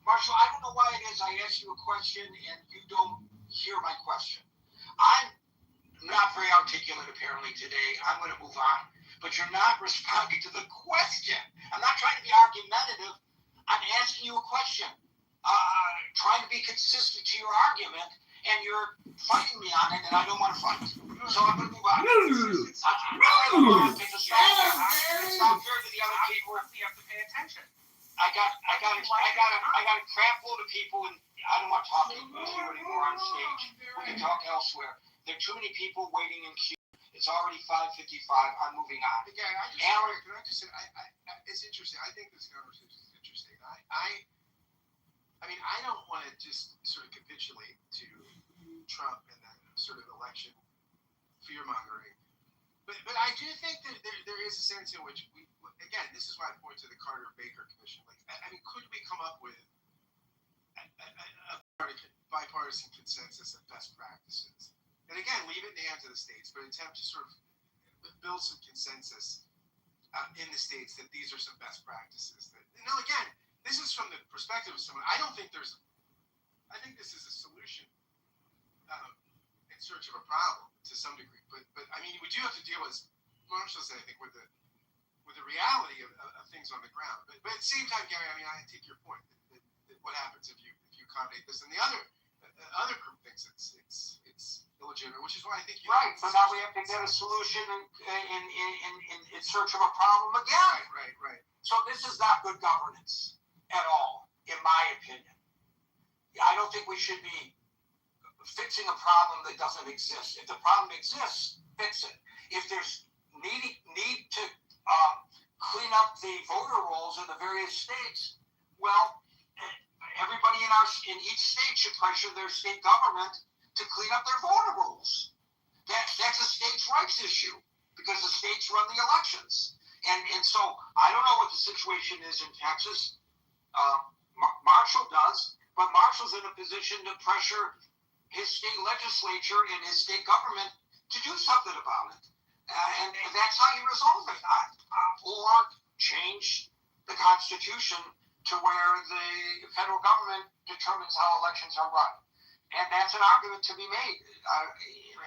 Marshall, I don't know why it is I ask you a question and you don't hear my question. I'm not very articulate, apparently, today. I'm going to move on. But you're not responding to the question. I'm not trying to be argumentative. I'm asking you a question. Trying to be consistent to your argument, and you're fighting me on it, and I don't want to fight. So I'm going to move on. It's not fair to the other people. You have to pay attention. I got a crap load of people, and I don't want to talk to you anymore on stage. We can talk elsewhere. There are too many people waiting in queue. It's already 5:55. I'm moving on. Again, it's interesting. I think this conversation is interesting. I mean, I don't want to just sort of capitulate to Trump and that sort of election fear-mongering. But I do think that there is a sense in which again, this is why I point to the Carter-Baker Commission. Like, I mean, could we come up with a bipartisan consensus of best practices? And again, leave it in the hands of the states, but attempt to sort of build some consensus in the states that these are some best practices. Again, this is from the perspective of someone. I think this is a solution in search of a problem to some degree. But I mean, we do have to deal, as Marshall said, I think, with the reality of things on the ground. But at the same time, Gary, I mean, I take your point that what happens if you accommodate this, and the other group thinks it's illegitimate, which is why I think you right. So now we have to get a solution in search of a problem again. Right. So this is not good governance at all, in my opinion. I don't think we should be fixing a problem that doesn't exist. If the problem exists, fix it. If there's need to clean up the voter rolls in the various states, well, everybody in each state should pressure their state government to clean up their voter rolls. That's a states' rights issue because the states run the elections. And so I don't know what the situation is in Texas. Marshall does, but Marshall's in a position to pressure his state legislature and his state government to do something about it. And that's how you resolve it. Or change the Constitution to where the federal government determines how elections are run. And that's an argument to be made.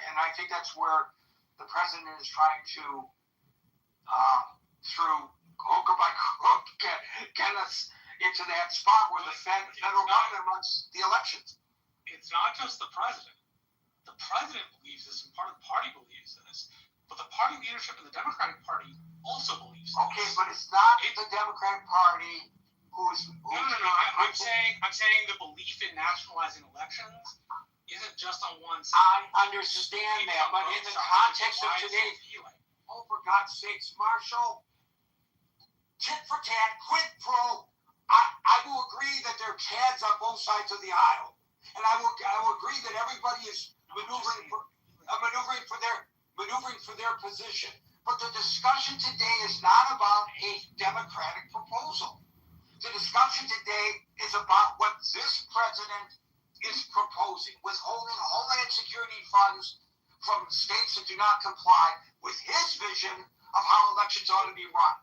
And I think that's where the president is trying to, through hook or by crook, get us into that spot where the federal government runs the elections. It's not just the president. The president believes this, and part of the party believes this. But the party leadership in the Democratic Party also believes this. Okay, but it's not the Democratic Party who's... No. I'm saying the belief in nationalizing elections isn't just on one side. I understand that, but in the context of today, oh, for God's sakes, Marshall, tit for tat, quid pro. I will agree that there are cads on both sides of the aisle, and I will agree that everybody is maneuvering for their position. But the discussion today is not about a Democratic proposal. The discussion today is about what this president is proposing, withholding Homeland Security funds from states that do not comply with his vision of how elections ought to be run.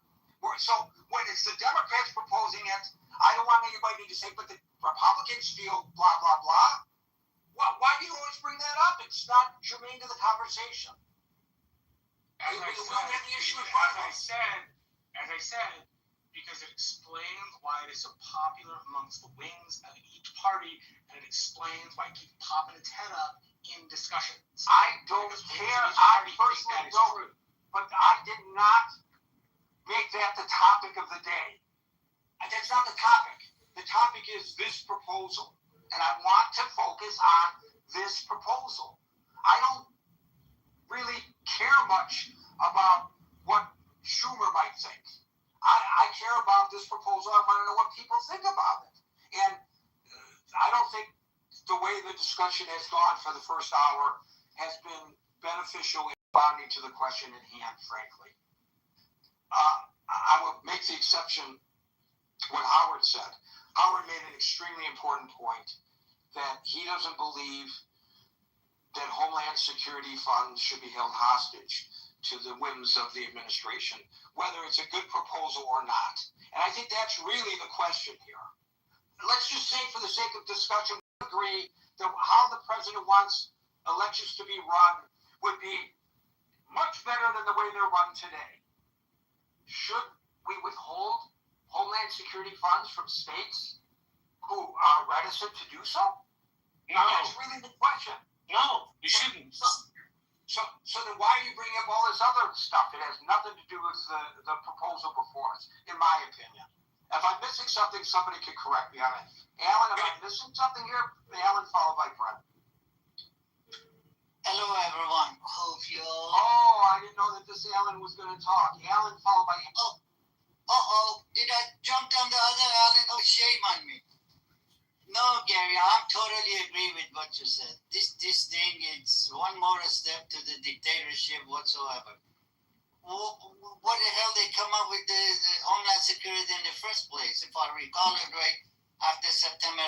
So when it's the Democrats proposing it, I don't want anybody to say, but the Republicans feel blah, blah, blah. Well, why do you always bring that up? It's not germane to the conversation. As I said, because it explains why it is so popular amongst the wings of each party, and it explains why it keeps popping its head up in discussions. I don't care. I personally don't. But I did not make that the topic of the day. That's not the topic. The topic is this proposal. And I want to focus on this proposal. I don't really care much about what Schumer might think. I care about this proposal. I want to know what people think about it. And I don't think the way the discussion has gone for the first hour has been beneficial in responding to the question at hand, frankly. I will make the exception what Howard said. Howard made an extremely important point that he doesn't believe that Homeland Security funds should be held hostage to the whims of the administration, whether it's a good proposal or not. And I think that's really the question here. Let's just say, for the sake of discussion, we agree that how the president wants elections to be run would be much better than the way they're run today. Should we withhold Homeland Security funds from states who are reticent to do so? No. That's really the question. No, you shouldn't. So then why are you bringing up all this other stuff? It has nothing to do with the proposal before us, in my opinion. If I'm missing something, somebody could correct me on it. Alan, am I missing something here? Alan, followed by Brent. Hello, everyone. Hope you all... Oh, I didn't know that this Alan was going to talk. Alan, followed by... Did I jump on the other Alan? Oh, shame on me. No, Gary, I totally agree with what you said. This thing, it's one more step to the dictatorship whatsoever. What the hell they come up with the Homeland Security in the first place? If I recall it right, after September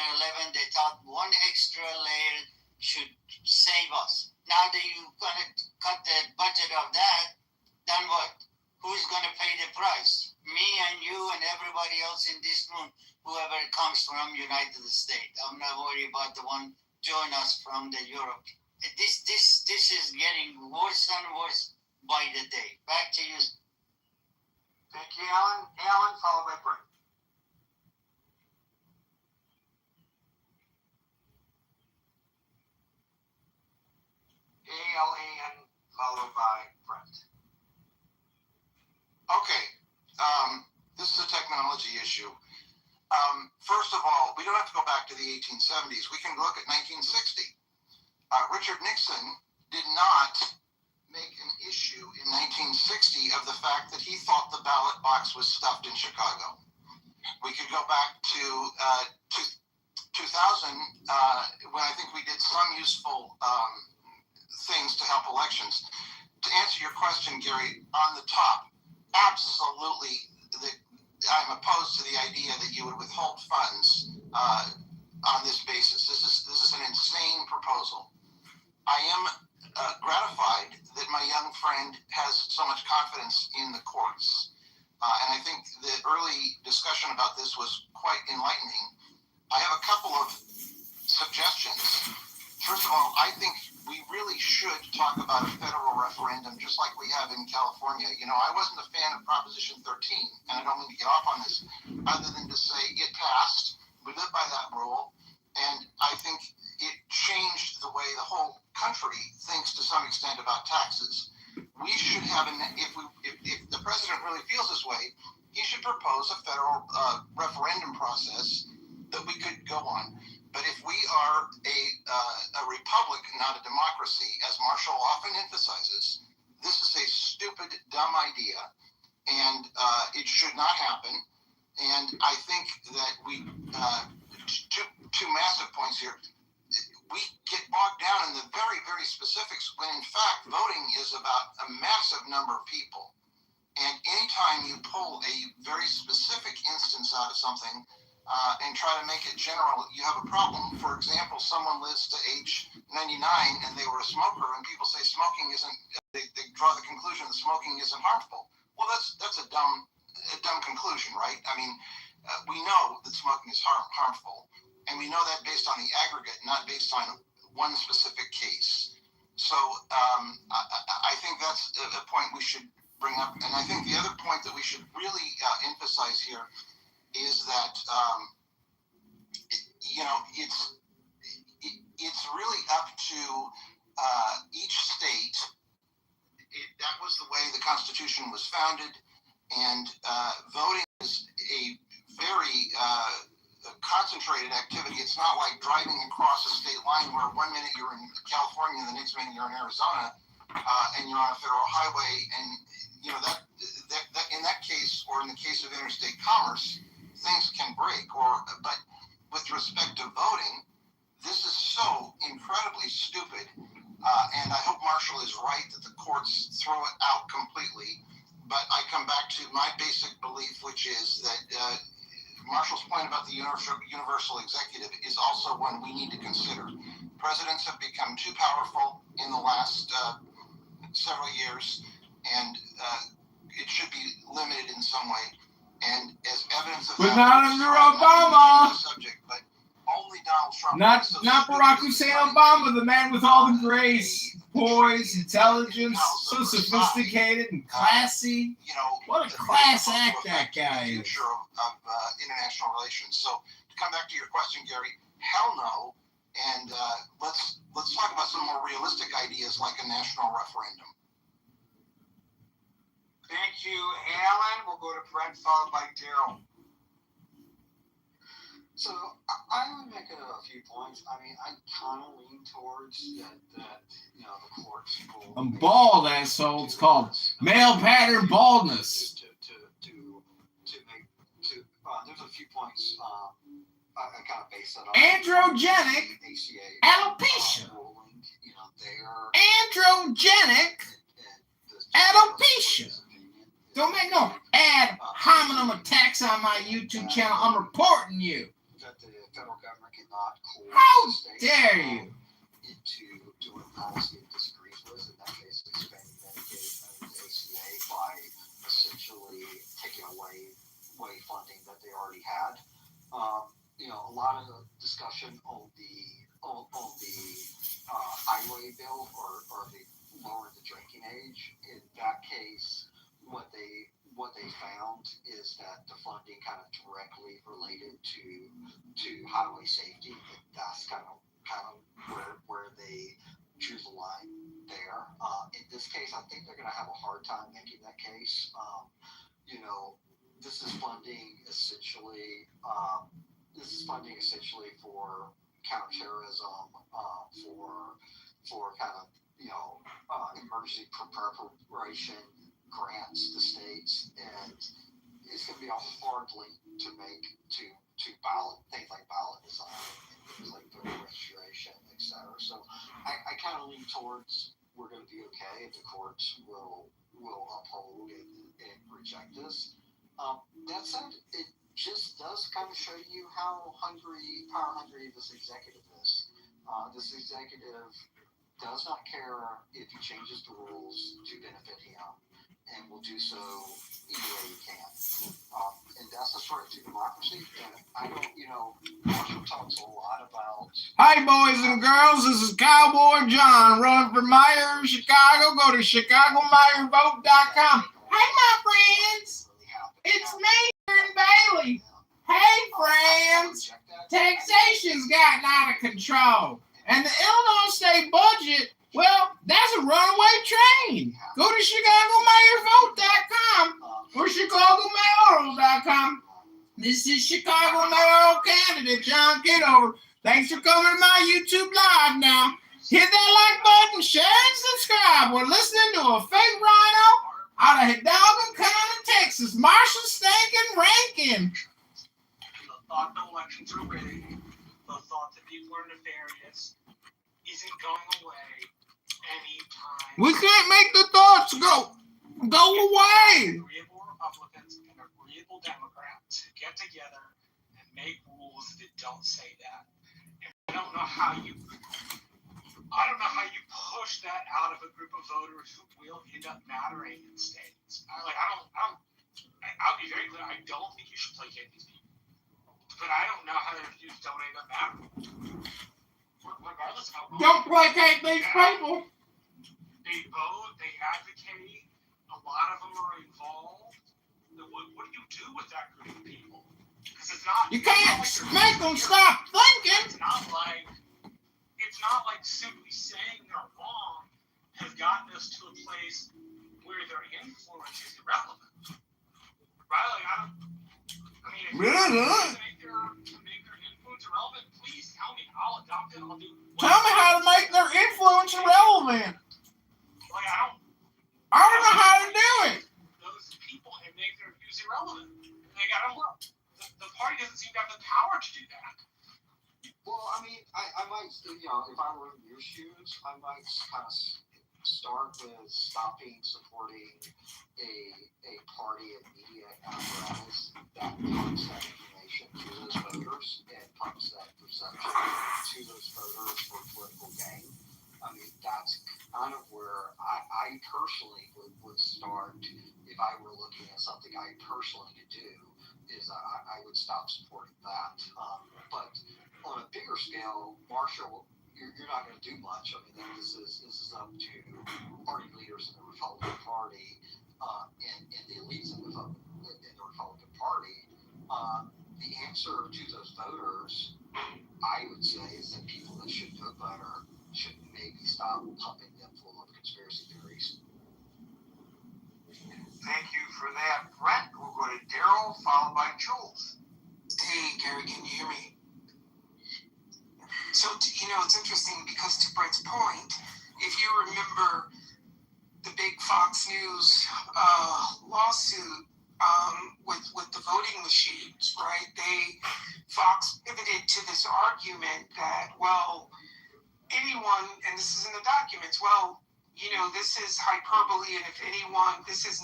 11, they thought one extra layer should save us. Now that you're going to cut the budget of that, then what? Who's going to pay the price? Me and you and everybody else in this room, whoever comes from United States. I'm not worried about the one join us from the Europe. This is getting worse and worse by the day. Back to you. Thank you, Alan. Alan, followed by Brent. ALAN, followed by Brent. Okay, this is a technology issue. First of all, we don't have to go back to the 1870s. We can look at 1960. Richard Nixon did not make an issue in 1960 of the fact that he thought the ballot box was stuffed in Chicago. We could go back to 2000, when I think we did some useful things to help elections. To answer your question, Gary, on the top, absolutely, I'm opposed to the idea that you would withhold funds on this basis. This is an insane proposal. I am gratified that my young friend has so much confidence in the courts. And I think the early discussion about this was quite enlightening. I have a couple of suggestions. First of all, I think we really should talk about a federal referendum just like we have in California. You know, I wasn't a fan of Proposition 13, and I don't mean to get off on this, other than to say it passed, we live by that rule, and I think it changed the way the whole country thinks to some extent about taxes. We should have, if the president really feels this way, he should propose a federal referendum process that we could go on. But if we are a a republic, not a democracy, as Marshall often emphasizes. This is a stupid, dumb idea, and it should not happen. And I think that we, two massive points here. We get bogged down in the very, very specifics when in fact voting is about a massive number of people. And anytime you pull a very specific instance out of something and try to make it general, you have a problem. For example, someone lives to age 99 and they were a smoker, and people say smoking isn't, they draw the conclusion that smoking isn't harmful. Well, that's a dumb conclusion, right? I mean, we know that smoking is harmful. And we know that based on the aggregate, not based on one specific case. So I think that's a point we should bring up. And I think the other point that we should really emphasize here is that, it's really up to each state. That was the way the Constitution was founded. And voting is a very concentrated activity. It's not like driving across a state line where 1 minute you're in California, the next minute you're in Arizona, and you're on a federal highway. And that in that case, or in the case of interstate commerce, things can break. But with respect to voting, this is so incredibly stupid. And I hope Marshall is right that the courts throw it out completely. But I come back to my basic belief, which is that Marshall's point about the universal executive is also one we need to consider. Presidents have become too powerful in the last several years, and it should be limited in some way. And as evidence of but not under Obama. Subject, but only Donald Trump. Not Barack Hussein Obama, the man with all the grace, poise, intelligence, so sophisticated and classy. What a class act that guy is. Future of international relations. So to come back to your question, Gary, hell no. And let's talk about some more realistic ideas like a national referendum. Thank you, Alan. We'll go to Brent, followed by Daryl. So I would make a few points. I mean, I kind of lean towards that the courts will. I'm bald, asshole. It's called male pattern baldness. There's a few points I kind of base that on. Androgenic alopecia. Androgenic alopecia. Don't make no ad hominem attacks on my YouTube channel. I'm reporting you. That the federal government cannot How dare you? Into doing policy it disagrees with. In that case, expanding Medicaid and the ACA by essentially taking away funding that they already had. A lot of discussion on the highway bill or the lower the drinking age. In that case, what they found is that the funding kind of directly related to highway safety. That's kind of where they drew the line there. In this case, I think they're going to have a hard time making that case. This is funding essentially. This is funding essentially for counterterrorism, for kind of emergency preparation grants to states, and it's going to be a hard link to make to ballot things like ballot design and things like voter registration, etc. So I kind of lean towards we're going to be okay if the courts will uphold and reject this. That said, it just does kind of show you how power hungry this executive is. This executive does not care if he changes the rules to benefit him, and will do so any way he can. And that's the threat to democracy. And I don't, Marshall talks a lot about. Hi, boys and girls. This is Cowboy John running for mayor of Chicago. Go to ChicagoMayorVote.com. Hey, my friends. It's me, Aaron Bailey. Hey, friends. Taxation's gotten out of control. And the Illinois state budget, well, that's a runaway train. Go to ChicagoMayorVote.com or ChicagoMayoral.com. This is Chicago mayoral candidate John Kitover Thanks for coming to my YouTube live now. Hit that like button, share, and subscribe. We're listening to a fake rhino out of Hidalgo County, Texas. Marshall Stankin Rankin. The thought that elections are rigged, the thought that people are nefarious, isn't going away anytime. We can't make the thoughts go away. Agreeable Republicans and agreeable Democrats get together and make rules that don't say that. And I don't know how you push that out of a group of voters who will end up mattering in states. I'll be very clear. I don't think you should placate these people, but I don't know how their views don't end up mattering. Regardless of how don't placate these people. They vote. They advocate. A lot of them are involved. What do you do with that group of people? Because it's not. You can't make them stop thinking. It's not like simply saying they're wrong has gotten us to a place where their influence is irrelevant. Right? Like, if you make their influence irrelevant, please tell me. I'll adopt it. I'll do. Tell me how to make their influence irrelevant. Like, I don't know how to do it. Those people and make their views irrelevant. Like, the party doesn't seem to have the power to do that. Well, I mean, I might, if I were in your shoes, I might kind of start with stopping supporting a party and media apparatus that pumps that information to those voters and pumps that perception to those voters for political gain. I mean, that's kind of where I personally would start if I were looking at something I personally could do, is I would stop supporting that. But on a bigger scale, Marshall, you're not going to do much. I mean, this is up to party leaders in the Republican Party and the elites in the Republican Party. The answer to those voters, I would say, is that people that should know better should maybe stop pumping them full of conspiracy theories. Thank you for that, Brent. We'll go to Daryl, followed by Jules. Hey, Gary, can you hear me? So, it's interesting because to Brent's point, if you remember the big Fox News lawsuit with the voting machines, right? Fox pivoted to this argument that, well, anyone, and this is in the documents, well, this is hyperbole, and if anyone, this is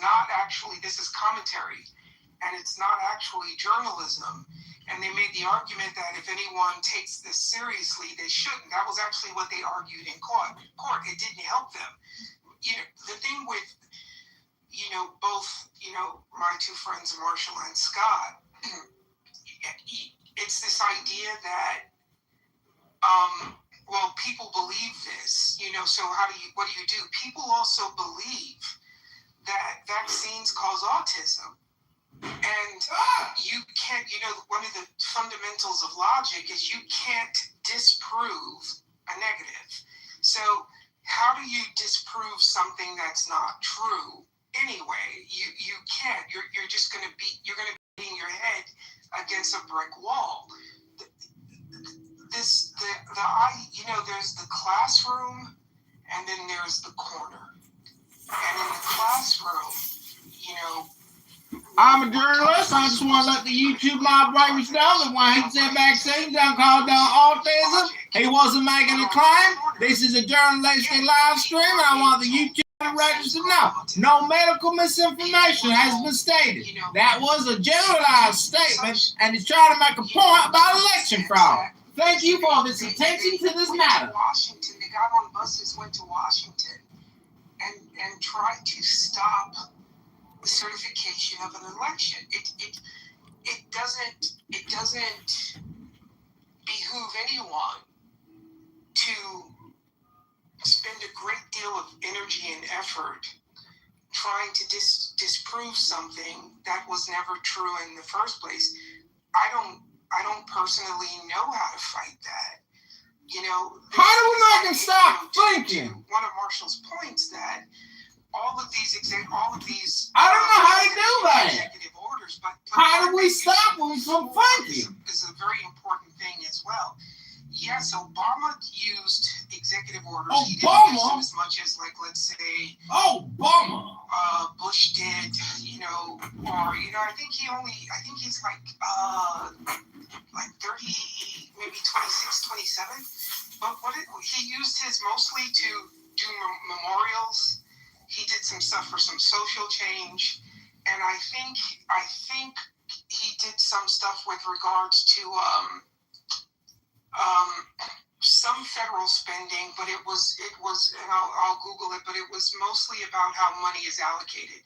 commentary, and it's not actually journalism. And they made the argument that if anyone takes this seriously, they shouldn't. That was actually what they argued in court. It didn't help them. The thing with, both, my two friends, Marshall and Scott, it's this idea that, people believe this, so what do? People also believe that vaccines cause autism. And you can't, one of the fundamentals of logic is you can't disprove a negative. So how do you disprove something that's not true anyway? You can't. You're just going to beat your head against a brick wall. There's the classroom and then there's the corner. And in the classroom, I'm a journalist. I just want to let the YouTube moderators know that when he said vaccines, I'm called autism. He wasn't making a claim. This is a journalistic live stream, and I want the YouTube moderators to know no medical misinformation has been stated. That was a generalized statement, and he's trying to make a point about election fraud. Thank you for this attention to this matter. They got on buses, went to Washington, and tried to stop the certification of an election. It doesn't behoove anyone to spend a great deal of energy and effort trying to disprove something that was never true in the first place. I don't personally know how to fight that. How do we make them stop thinking? One of Marshall's points that all of these I don't know how to do that. Executive orders, but how do we stop them from thinking? Is a very important thing as well. yes, Obama used executive orders. Obama? He didn't use them as much as, like, let's say, Obama. Bush did, you know, or, you know, I think he's like 30, maybe 26, 27. But he used his mostly to do memorials. He did some stuff for some social change, and I think he did some stuff with regards to some federal spending, but it was, and I'll Google it, but it was mostly about how money is allocated.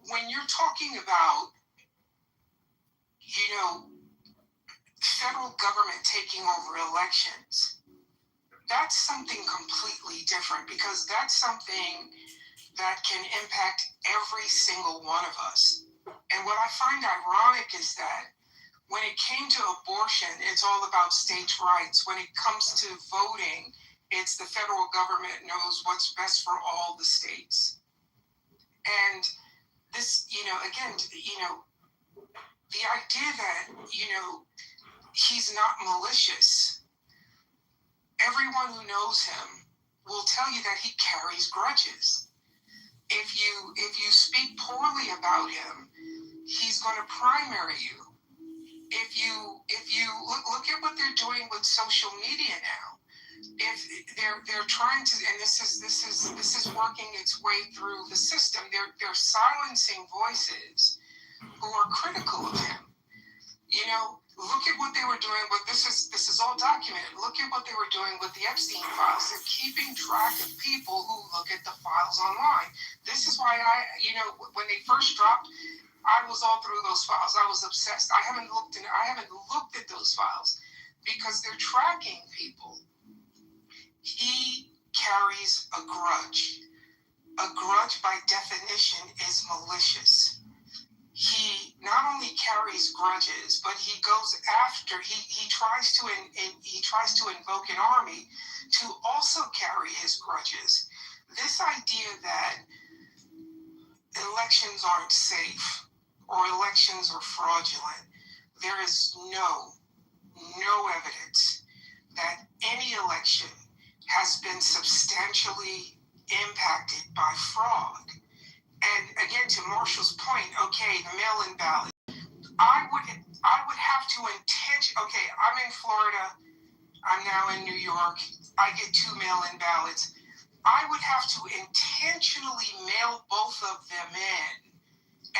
When you're talking about, you know, federal government taking over elections, that's something completely different, because that's something that can impact every single one of us. And what I find ironic is that when it came to abortion, it's all about states' rights. When it comes to voting, it's the federal government knows what's best for all the states. And this, you know, again, you know, the idea that, you know, he's not malicious. Everyone who knows him will tell you that he carries grudges. If you speak poorly about him, he's going to primary you. If you look at what they're doing with social media now, if they're trying to, and this is working its way through the system, they're silencing voices who are critical of him. You know, look at what they were doing with this is all documented. Look at what they were doing with the Epstein files. They're keeping track of people who look at the files online. This is why when they first dropped, I was all through those files. I was obsessed. I haven't looked at those files because they're tracking people. He carries a grudge. A grudge by definition is malicious. He not only carries grudges, but he goes after. He tries to invoke an army to also carry his grudges. This idea that elections aren't safe or elections are fraudulent, there is no evidence that any election has been substantially impacted by fraud. And again, to Marshall's point, okay, the mail-in ballot, I would have to okay, I'm in Florida, I'm now in New York, I get 2 mail-in ballots. I would have to intentionally mail both of them in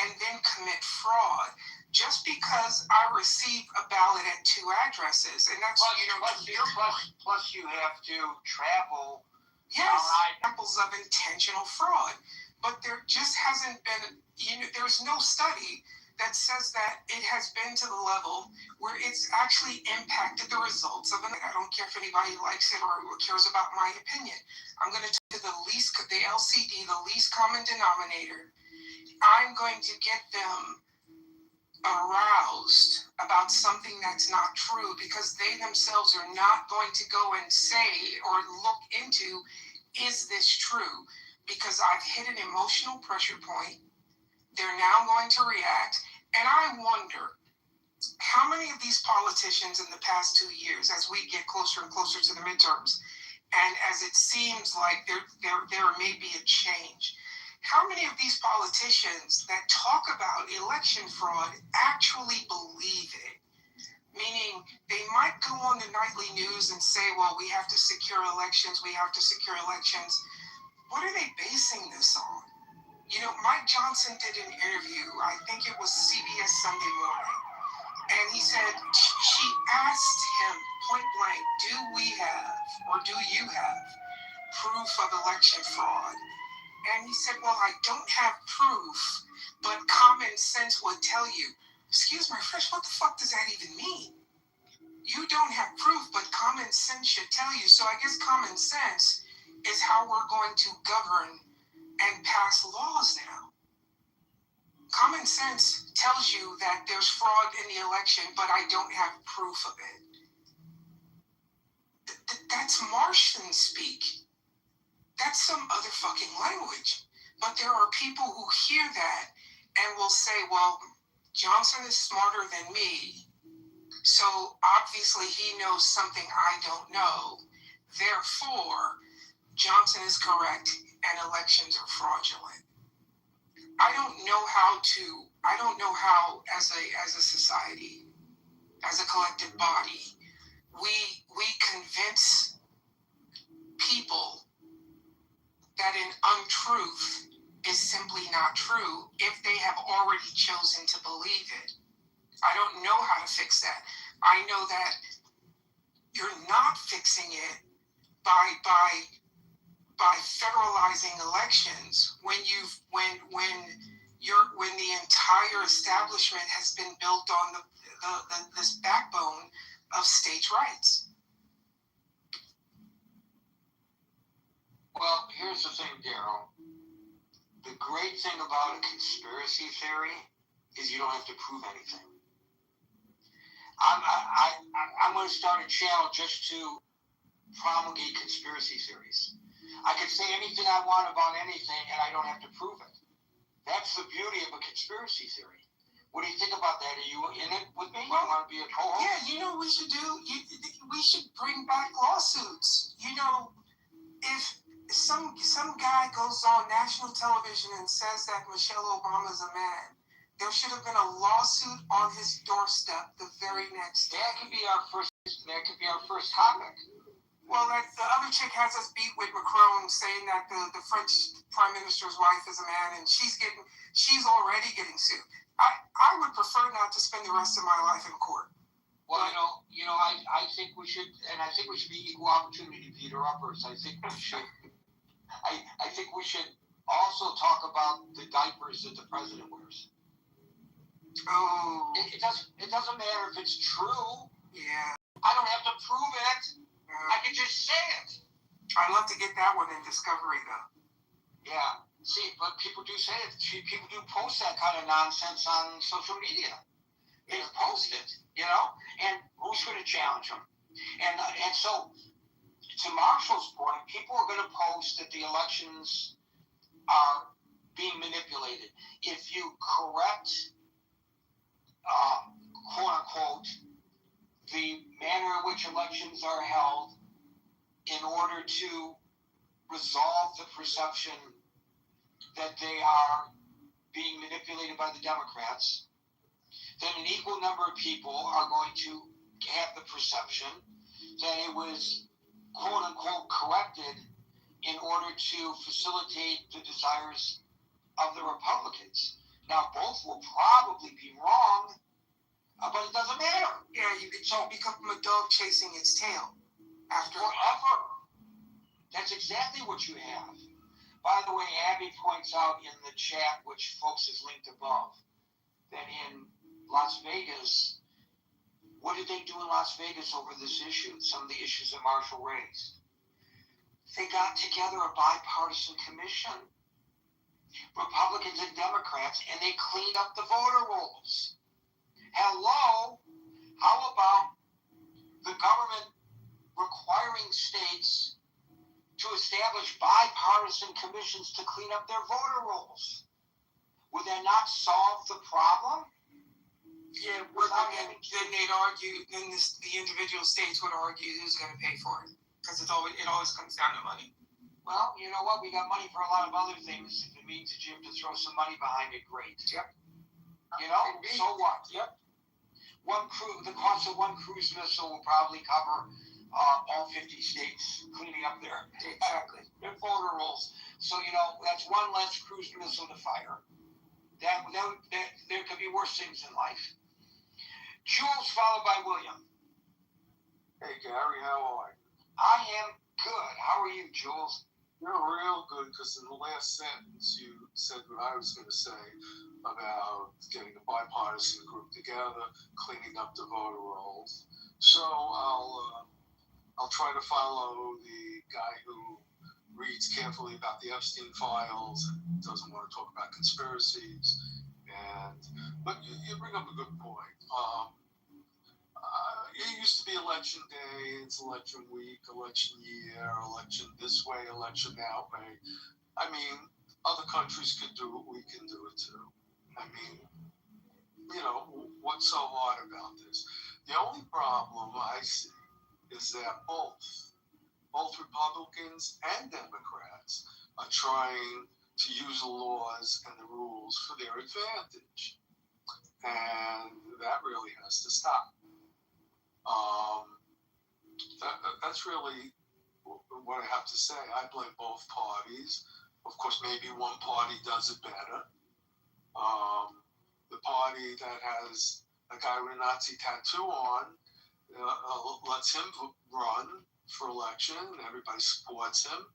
and then commit fraud just because I receive a ballot at 2 addresses. And that's, plus you have to travel. Yes, examples of intentional fraud. But there just hasn't been, there's no study that says that it has been to the level where it's actually impacted the results of I don't care if anybody likes it or cares about my opinion. I'm going to take the LCD, the least common denominator. I'm going to get them aroused about something that's not true because they themselves are not going to go and say or look into, is this true? Because I've hit an emotional pressure point. They're now going to react. And I wonder how many of these politicians in the past 2 years, as we get closer and closer to the midterms, and as it seems like there may be a change, how many of these politicians that talk about election fraud actually believe it? Meaning they might go on the nightly news and say, well, we have to secure elections, we have to secure elections. What are they basing this on? You know, Mike Johnson did an interview, I think it was CBS Sunday Morning, and he said, she asked him point blank, do we have, or do you have, proof of election fraud? And he said, well, I don't have proof, but common sense would tell you. Excuse my French, what the fuck does that even mean? You don't have proof, but common sense should tell you. So I guess common sense is how we're going to govern and pass laws now. Common sense tells you that there's fraud in the election, but I don't have proof of it. That's Martian speak. That's some other fucking language. But there are people who hear that and will say, well, Johnson is smarter than me, So obviously he knows something I don't know. Therefore, Johnson is correct and elections are fraudulent. I don't know how as a society, as a collective body, we convince people that an untruth is simply not true if they have already chosen to believe it. I don't know how to fix that. I know that you're not fixing it by federalizing elections when the entire establishment has been built on this backbone of states' rights. Well, here's the thing, Daryl. The great thing about a conspiracy theory is you don't have to prove anything. I'm going to start a channel just to promulgate conspiracy theories. I can say anything I want about anything, and I don't have to prove it. That's the beauty of a conspiracy theory. What do you think about that? Are you in it with me? Well, you want to be a co-host? Yeah, you know what we should do? We should bring back lawsuits. You know, if some guy goes on national television and says that Michelle Obama's a man, there should have been a lawsuit on his doorstep the very next day. That could be our first topic. Well, the other chick has us beat with Macron saying that the French prime minister's wife is a man, and she's already getting sued. I would prefer not to spend the rest of my life in court. Well, I think we should, and I think we should be equal opportunity Peter uppers. I think we should. I think we should also talk about the diapers that the president wears. Oh. It doesn't matter if it's true. Yeah. I don't have to prove it. I can just say it. I'd love to get that one in Discovery, though. Yeah. See, but people do say it. People do post that kind of nonsense on social media. They post it, and who's going to challenge them? And so, to Marshall's point, people are going to post that the elections are being manipulated. If you correct, quote unquote, the manner in which elections are held in order to resolve the perception that they are being manipulated by the Democrats, then an equal number of people are going to have the perception that it was quote unquote corrected in order to facilitate the desires of the Republicans. Now, both will probably be wrong, but it doesn't matter. Yeah, you become a dog chasing its tail after forever. That's exactly what you have. By the way, Abby points out in the chat, which folks is linked above, that in Las Vegas, what did they do in Las Vegas over this issue? Some of the issues that Marshall raised. They got together a bipartisan commission, Republicans and Democrats, and they cleaned up the voter rolls. Hello? How about the government requiring states to establish bipartisan commissions to clean up their voter rolls? Would that not solve the problem? Yeah, then they'd argue, then the individual states would argue who's going to pay for it, because it always comes down to money. Well, you know what? We got money for a lot of other things. If it means that you have to throw some money behind it, great. Yep. So what? Yep. The cost of one cruise missile will probably cover all 50 states cleaning up their voter rolls. So, that's one less cruise missile to fire. There could be worse things in life. Jules, followed by William. Hey, Gary, how are you? I am good. How are you, Jules? You're real good, because in the last sentence you said what I was going to say about getting a bipartisan group together, cleaning up the voter rolls. So I'll try to follow the guy who reads carefully about the Epstein files and doesn't want to talk about conspiracies. But you bring up a good point. It used to be election day, it's election week, election year, election this way, election that way. I mean, other countries can do it, we can do it too. I mean, what's so hard about this? The only problem I see is that both Republicans and Democrats are trying to use the laws and the rules for their advantage. And that really has to stop. That's really what I have to say. I blame both parties. Of course, maybe one party does it better. The party that has a guy with a Nazi tattoo on lets him run for election, and everybody supports him.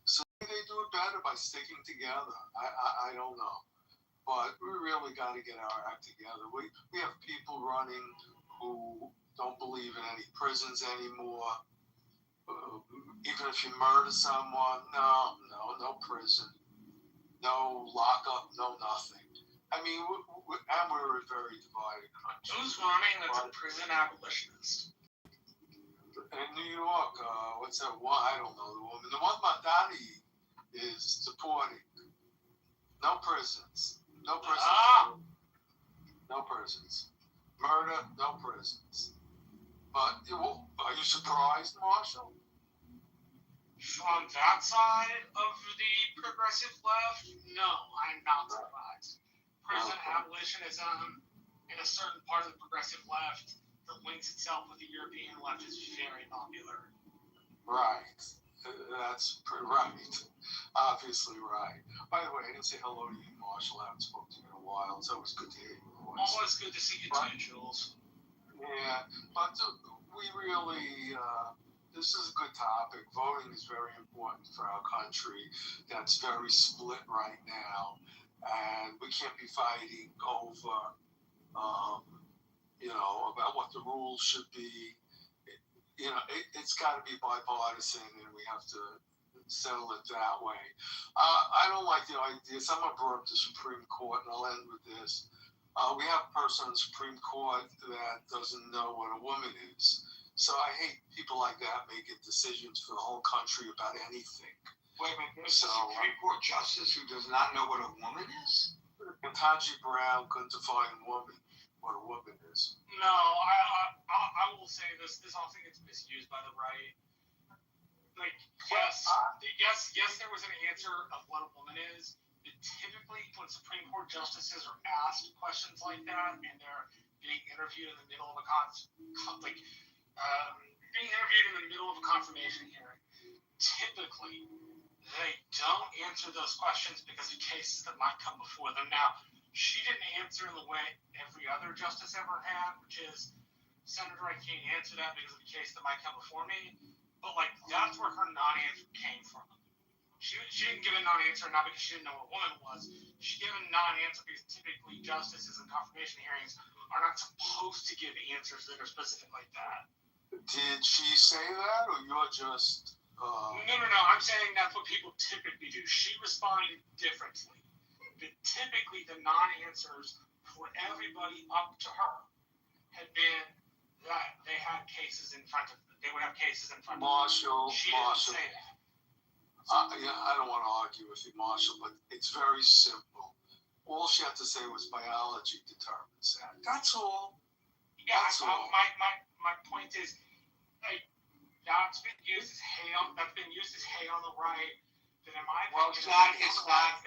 So maybe they do it better by sticking together. I don't know. But we really got to get our act together. We have people running who don't believe in any prisons anymore. Even if you murder someone, no prison, no lockup, no nothing. I mean, we're a very divided country. Who's running that's a prison abolitionist? In New York, what's that one? I don't know the woman. The one Madani is supporting. No prisons. No prisons. No prisons. Murder, no prisons. But are you surprised, Marshall? On that side of the progressive left, no, I'm not surprised. Prison abolitionism in a certain part of the progressive left that links itself with the European left is very popular. Right. That's right. Obviously right. By the way, I didn't say hello to you, Marshall. I haven't spoken to you in a while. It's always good to hear your voice. Always good to see you too, Jules. Yeah, but we really, this is a good topic. Voting is very important for our country. That's very split right now. And we can't be fighting over, about what the rules should be. It's got to be bipartisan, and we have to settle it that way. I don't like the idea. Someone brought up the Supreme Court, and I'll end with this. We have a person on the Supreme Court that doesn't know what a woman is. So I hate people like that making decisions for the whole country about anything. Wait a minute, there's a Supreme Court justice who does not know what a woman is? Ketanji Brown couldn't define what a woman is. No, I will say this often gets misused by the right. Like, yes, there was an answer of what a woman is. But typically, when Supreme Court justices are asked questions like that, and they're being interviewed in the middle of a confirmation hearing, typically they don't answer those questions because of cases that might come before them. Now, she didn't answer in the way every other justice ever had, which is, Senator, I can't answer that because of a case that might come before me. But that's where her non-answer came from. She didn't give a non-answer not because she didn't know what a woman was. She gave a non-answer because typically justices in confirmation hearings are not supposed to give answers that are specific like that. Did she say that, or you're just... No. I'm saying that's what people typically do. She responded differently. But typically the non-answers for everybody up to her had been that they had cases in front of them. They would have cases in front of them. She didn't say that. I don't want to argue with you, Marshall, but it's very simple. All she had to say was biology determines that. That's all. Yeah, my point is, that's been used as hate on the right. That in my opinion,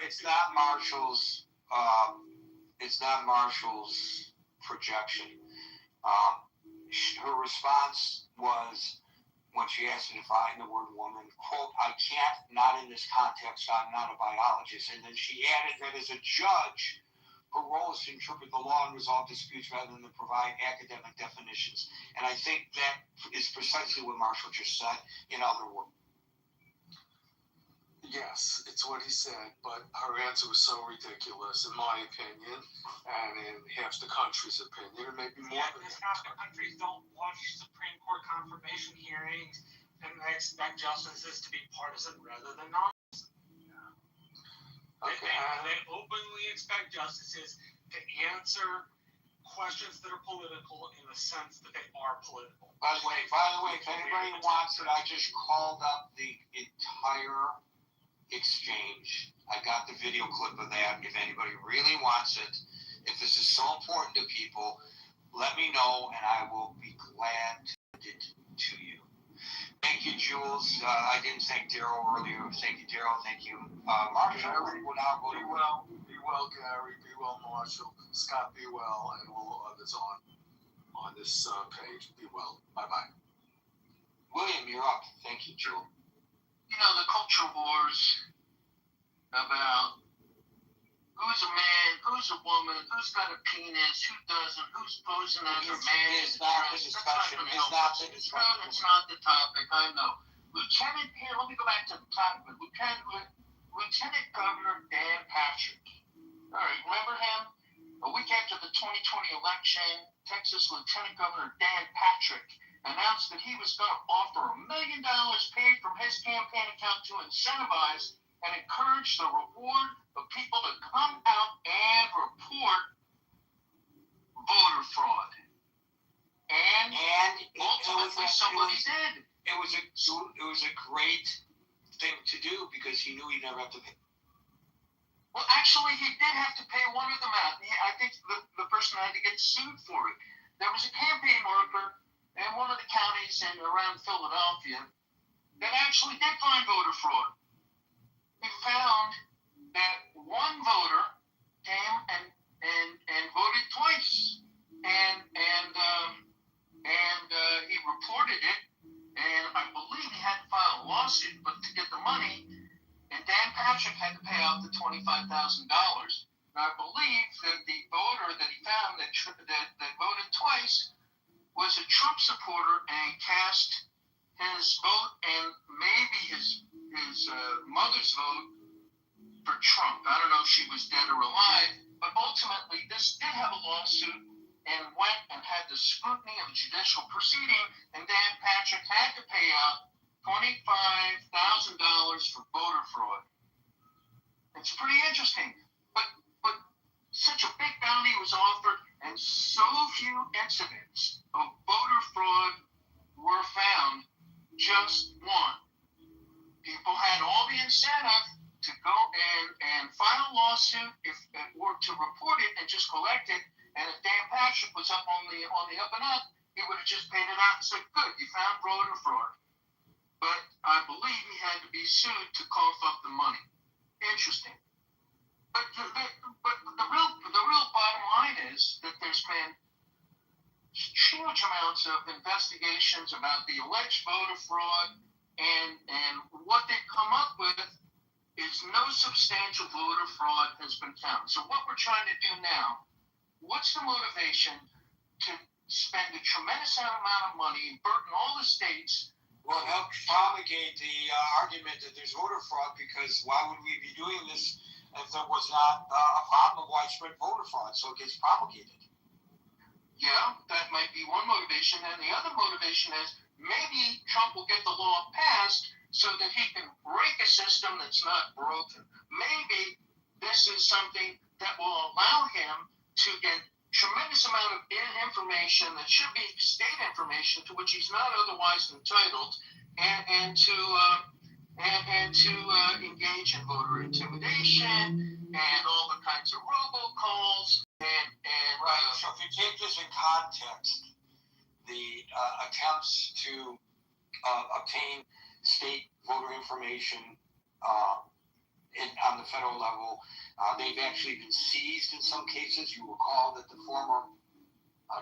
it's not Marshall's. It's not Marshall's projection. Her response was, when she asked to define the word woman, quote, I can't, not in this context, I'm not a biologist. And then she added that as a judge, her role is to interpret the law and resolve disputes rather than to provide academic definitions. And I think that is precisely what Marshall just said, in other words. Yes, it's what he said, but her answer was so ridiculous, in my opinion, and in half the country's opinion, or maybe more than half the countries don't watch Supreme Court confirmation hearings, and they expect justices to be partisan rather than non-partisan. Yeah. Okay. They openly expect justices to answer questions that are political in the sense that they are political. By the way, if anybody wants it, I just called up the entire exchange. I got the video clip of that. If anybody really wants it, if this is so important to people, let me know, and I will be glad to send it to you. Thank you, Jules. I didn't thank Daryl earlier. Thank you, Daryl. Thank you, Marshall. We'll now go to Be well, Gary. Be well, Marshall. Scott, be well, and all others on this page. Be well. Bye-bye. William, you're up. Thank you, Jules. You know, the culture wars about who's a man, who's a woman, who's got a penis, who doesn't, who's posing as a man. It's not the discussion. It's not the discussion. No, it's not the topic. I know. Here, let me go back to the topic. Lieutenant Governor Dan Patrick. All right, remember him? A week after the 2020 election, Texas Lieutenant Governor Dan Patrick announced that he was going to offer $1 million paid from his campaign account to incentivize and encourage the reward of people to come out and report voter fraud. And ultimately somebody did. It was a great thing to do because he knew he'd never have to pay. Well, actually, he did have to pay one of them out. I think the person had to get sued for it. There was a campaign worker in one of the counties around Philadelphia that actually did find voter fraud. He found that one voter came and voted twice, and he reported it, and I believe he had to file a lawsuit, but to get the money, and Dan Patrick had to pay out the $25,000. And I believe that the voter that he found that voted twice was a Trump supporter and cast his vote and maybe his mother's vote for Trump. I don't know if she was dead or alive, but ultimately this did have a lawsuit and went and had the scrutiny of a judicial proceeding, and Dan Patrick had to pay out $25,000 for voter fraud. It's pretty interesting, but such a big bounty was offered, and so few incidents of voter fraud were found. Just one. People had all the incentive to go and file a lawsuit or to report it and just collect it. And if Dan Patrick was up on the up and up, he would have just paid it out and said, "Good, you found voter fraud." But I believe he had to be sued to cough up the money. Interesting. But the real bottom line is that there's been huge amounts of investigations about the alleged voter fraud, and what they've come up with is no substantial voter fraud has been found. So what we're trying to do now, what's the motivation to spend a tremendous amount of money and burden all the states? Well, help promulgate the argument that there's voter fraud, because why would we be doing this if there was not a problem of widespread voter fraud? So it gets promulgated. Yeah, that might be one motivation. And the other motivation is maybe Trump will get the law passed so that he can break a system that's not broken. Maybe this is something that will allow him to get tremendous amount of information that should be state information to which he's not otherwise entitled, and to engage in voter intimidation and all the kinds of robocalls and right. So if you take this in context, the attempts to obtain state voter information on the federal level, they've actually been seized in some cases. You recall that the former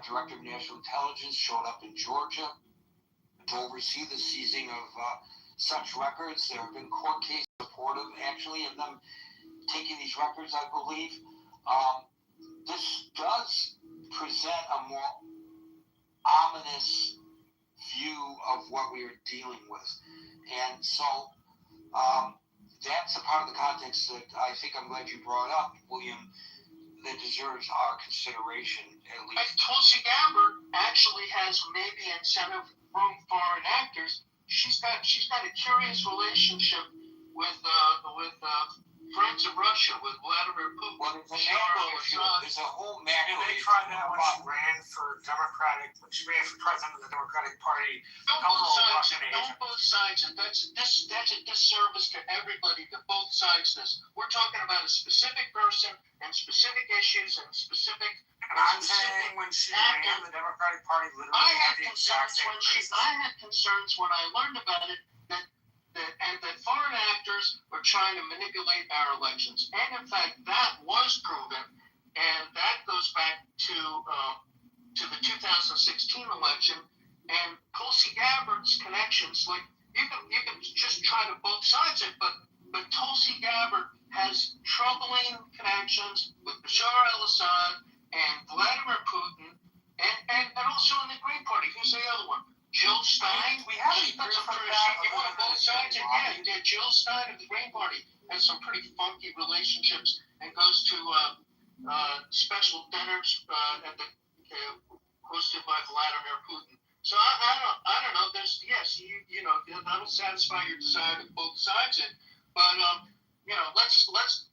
Director of National Intelligence showed up in Georgia to oversee the seizing of such records. There have been court cases supportive, actually, of them taking these records, I believe. This does present a more ominous view of what we are dealing with. And so that's a part of the context that I think I'm glad you brought up, William, that deserves our consideration, at least. Tulsi Gabbard actually has maybe incentive from foreign actors. She's got a curious relationship with friends of Russia, with Vladimir Putin. Well, there's a whole macro. They tried that when she ran for president of the Democratic Party. Don't both sides, and that's a disservice to everybody that both sides this. We're talking about a specific person and specific issues and specific And I'm saying when she ran, the Democratic Party literally had the exact same crisis. I had concerns when I learned about it that foreign actors were trying to manipulate our elections. And in fact, that was proven, and that goes back to the 2016 election. And Tulsi Gabbard's connections, like you can just try to both sides it, but Tulsi Gabbard has troubling connections with Bashar al-Assad and Vladimir Putin, and also in the Green Party. Who's the other one? Jill Stein. We have She puts up on both sides. And Jill Stein of the Green Party has some pretty funky relationships and goes to special dinners hosted by Vladimir Putin. So I don't know. There's that'll satisfy your desire to both sides it, but let's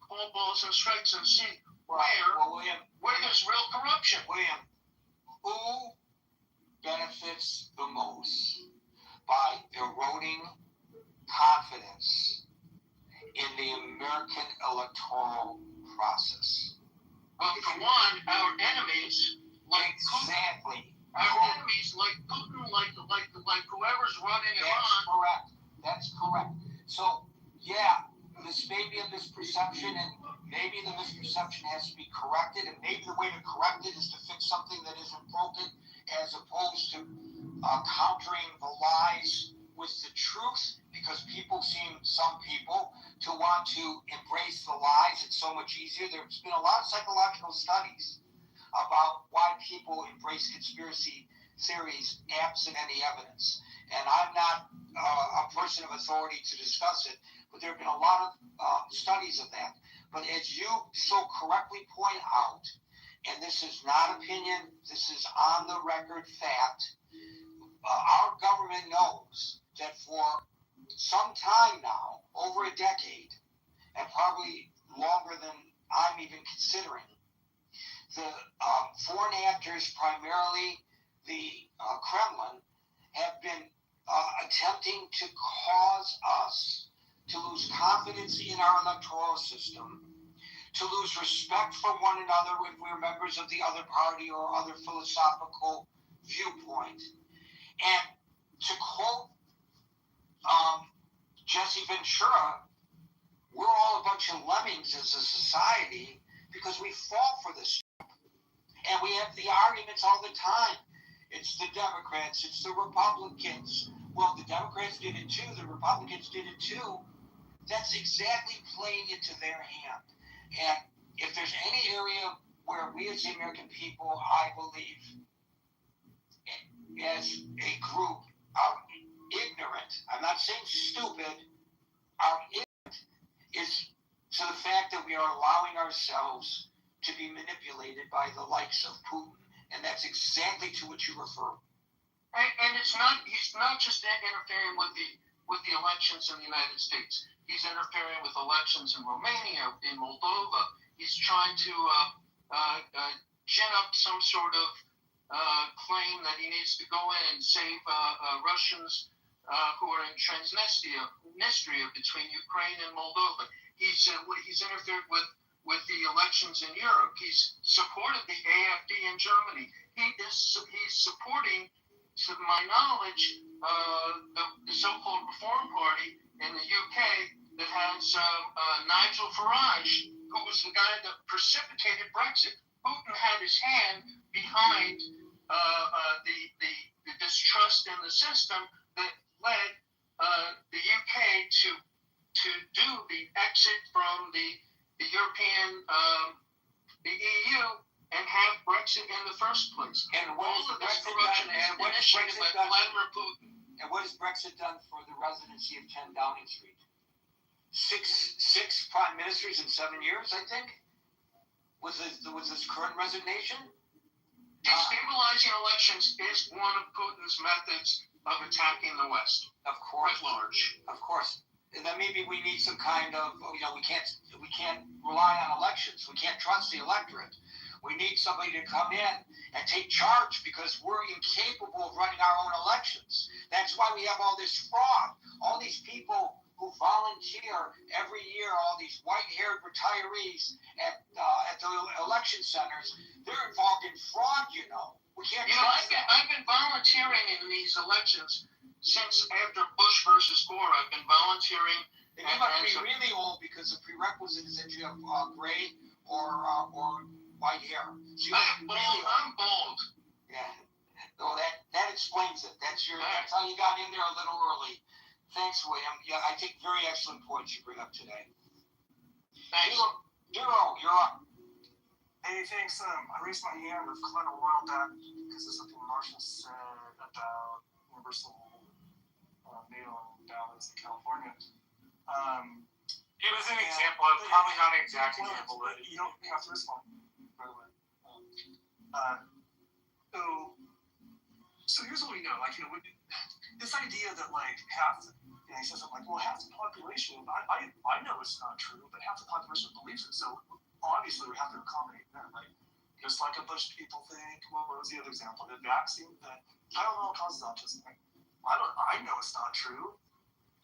call balls and strikes and see where there's real corruption. William, who benefits the most by eroding confidence in the American electoral process? Well, for one, our enemies like exactly. Our enemies like Putin, like whoever's running Iran. That's correct. So, yeah, this may be a misperception, and maybe the misperception has to be corrected, and maybe the way to correct it is to fix something that isn't broken, as opposed to countering the lies with the truth, because some people to want to embrace the lies. It's so much easier. There's been a lot of psychological studies about why people embrace conspiracy theories absent any evidence. And I'm not a person of authority to discuss it, but there have been a lot of studies of that. But as you so correctly point out, and this is not opinion, this is on the record fact, our government knows that for some time now, over a decade, and probably longer than I'm even considering, the foreign actors, primarily the Kremlin, have been attempting to cause us to lose confidence in our electoral system, to lose respect for one another if we're members of the other party or other philosophical viewpoint. And to quote Jesse Ventura, we're all a bunch of lemmings as a society because we fall for this. And we have the arguments all the time. It's the Democrats, it's the Republicans. Well, the Democrats did it too, the Republicans did it too. That's exactly playing into their hand. And if there's any area where we as the American people, I believe, as a group, are ignorant, I'm not saying stupid, are ignorant, is to the fact that we are allowing ourselves to be manipulated by the likes of Putin. And that's exactly to what you refer. And he's not just interfering with the elections in the United States. He's interfering with elections in Romania, in Moldova. He's trying to gin up some sort of claim that he needs to go in and save Russians who are in Transnistria between Ukraine and Moldova. He's interfered with the elections in Europe. He's supported the AfD in Germany. He's supporting, to my knowledge, the so-called Reform Party in the UK that has Nigel Farage, who was the guy that precipitated Brexit. Putin had his hand behind the distrust in the system that led the UK to do the exit from the European, the EU, and have Brexit in the first place. And all of this corruption is initiated by Vladimir Putin. And what has Brexit done for the residency of 10 Downing Street? Six prime ministers in 7 years, I think, with his current resignation. Destabilizing elections is one of Putin's methods of attacking the West. Of course, at large. Of course. And then maybe we need some kind of, we can't rely on elections. We can't trust the electorate. We need somebody to come in and take charge because we're incapable of running our own elections. That's why we have all this fraud. All these people who volunteer every year, all these white-haired retirees at the election centers, they're involved in fraud, you know. We can't I've been volunteering in these elections since after Bush versus Gore. I've been volunteering. And you must be really old because the prerequisite is that you have gray or white hair. So I'm bald. Yeah. No, that explains it. That's how you got in there a little early. Thanks, William. Yeah, I think very excellent points you bring up today. Thanks. Hero, you're up. Hey, thanks. I raised my hand with collateral oil debt because of something Marshall said about universal mail-in ballots in California. It was an example, probably not an exact example, but you don't have to respond, by the way. So here's what we know. Like, you know, this idea that like half, he says something like, well, half the population, I know it's not true, but half the population believes it. So obviously we have to accommodate them, right? Just like a bunch of people think. What was the other example? The vaccine that Tylenol causes autism. I know it's not true,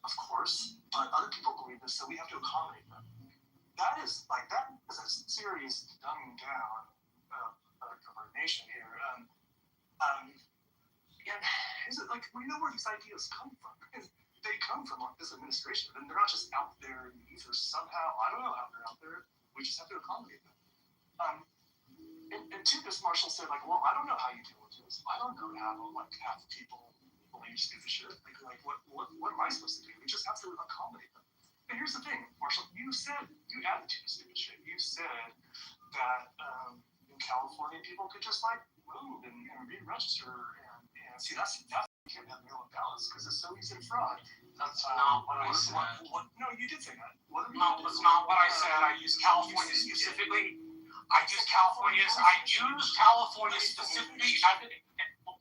of course, but other people believe this, so we have to accommodate them. That is a serious dumbing down of our nation here. And is it like we know where these ideas come from? They come from this administration, and they're not just out there in the ether somehow. I don't know how they're out there. We just have to accommodate them. And to this, Marshall said, like, well, I don't know how you deal with this. I don't know how like half the people believe stupid shit. Like what am I supposed to do? We just have to accommodate them. And here's the thing, Marshall, you added to the stupid shit. You said that in California people could just like move and re-register and see that's you can't have mail-in ballots because it's so easy to fraud. That's not what I said. No, you did say that. No, that's not what I said. I used California specifically. I used California specifically.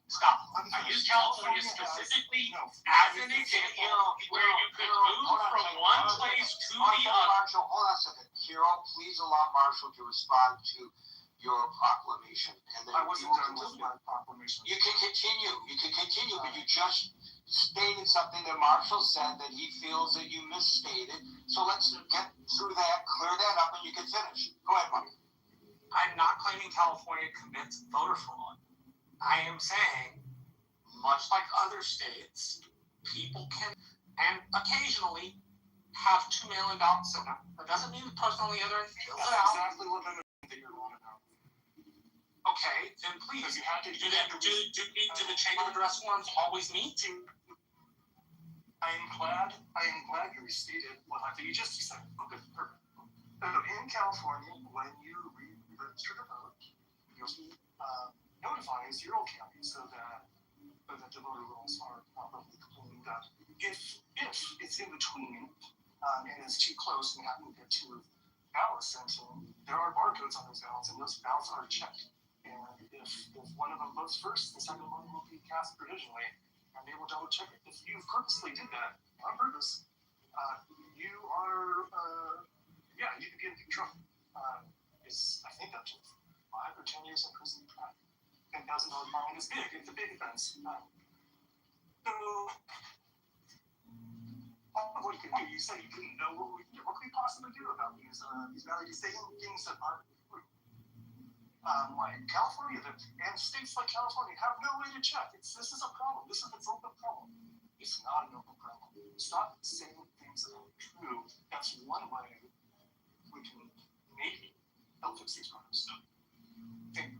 Stop. I use California specifically as an example where you could move from one place to the other. Marshall, hold on a second. Hero, please allow Marshall to respond to your proclamation. And then I wasn't done with my proclamation. You can continue, but you just stated something that Marshall said that he feels that you misstated. So let's get through that, clear that up, and you can finish. Go ahead, Mark. I'm not claiming California commits voter fraud. I am saying, much like other states, people can, and occasionally, have two mail-in ballots. So that doesn't mean the person on the other end fills it out. Exactly what I'm that you're wrong about. Okay, then please. Do the change of address forms always meet? I am glad you restated what I think you just said. Okay, perfect. So in California, when you register to vote, you'll be notifying your old county so that the voter rolls are properly cleaned up. If it's in between and it's too close and you happen to get two ballots sent in, there are barcodes on those ballots, and those ballots are checked. And if one of them votes first, the second one will be cast provisionally, and they will double check it. If you purposely did that on purpose, you are, you could be in big trouble. It's, I think, up to 5 or 10 years in prison. $10,000 fine is big. It's a big offense. What you can do, you said you didn't know what we possibly do about these values, saying things that aren't true. Like California and states like California have no way to check. This is a problem. This is an open problem. It's not an open problem. Stop saying things that aren't true. That's one way we can maybe help fix these problems. Thank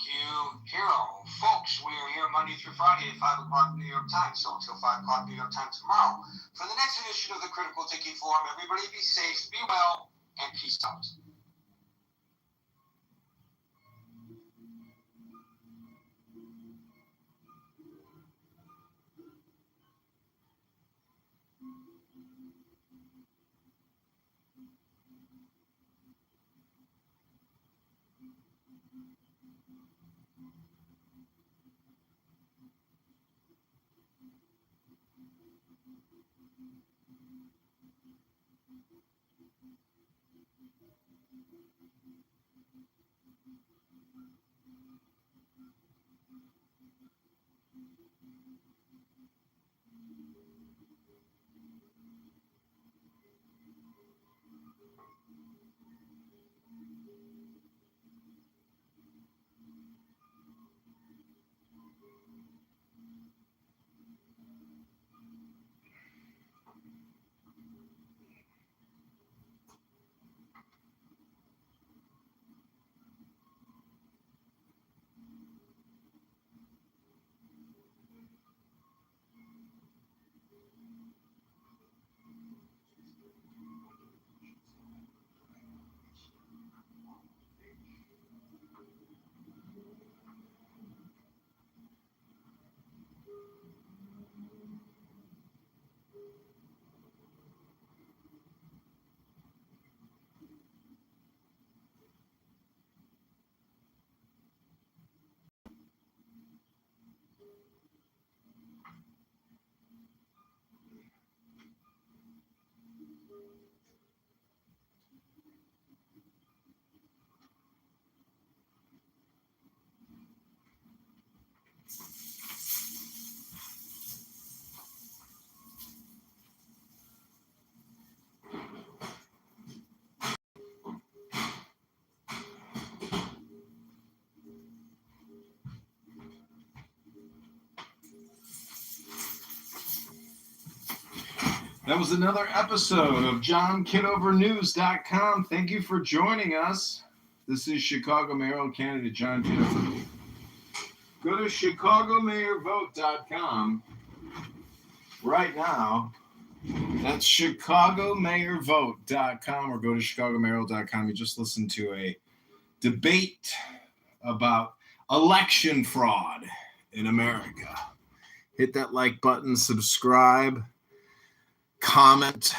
you, Hero. Folks, we are here Monday through Friday at 5 o'clock New York time, so until 5 o'clock New York time tomorrow. For the next edition of the Critical Thinking Forum, everybody be safe, be well, and peace out. That was another episode of JohnKitoverNews.com. Thank you for joining us. This is Chicago mayoral candidate John Kitover. Go to ChicagoMayorVote.com right now. That's ChicagoMayorVote.com, or go to ChicagoMayoral.com. You just listened to a debate about election fraud in America. Hit that like button, subscribe, comment.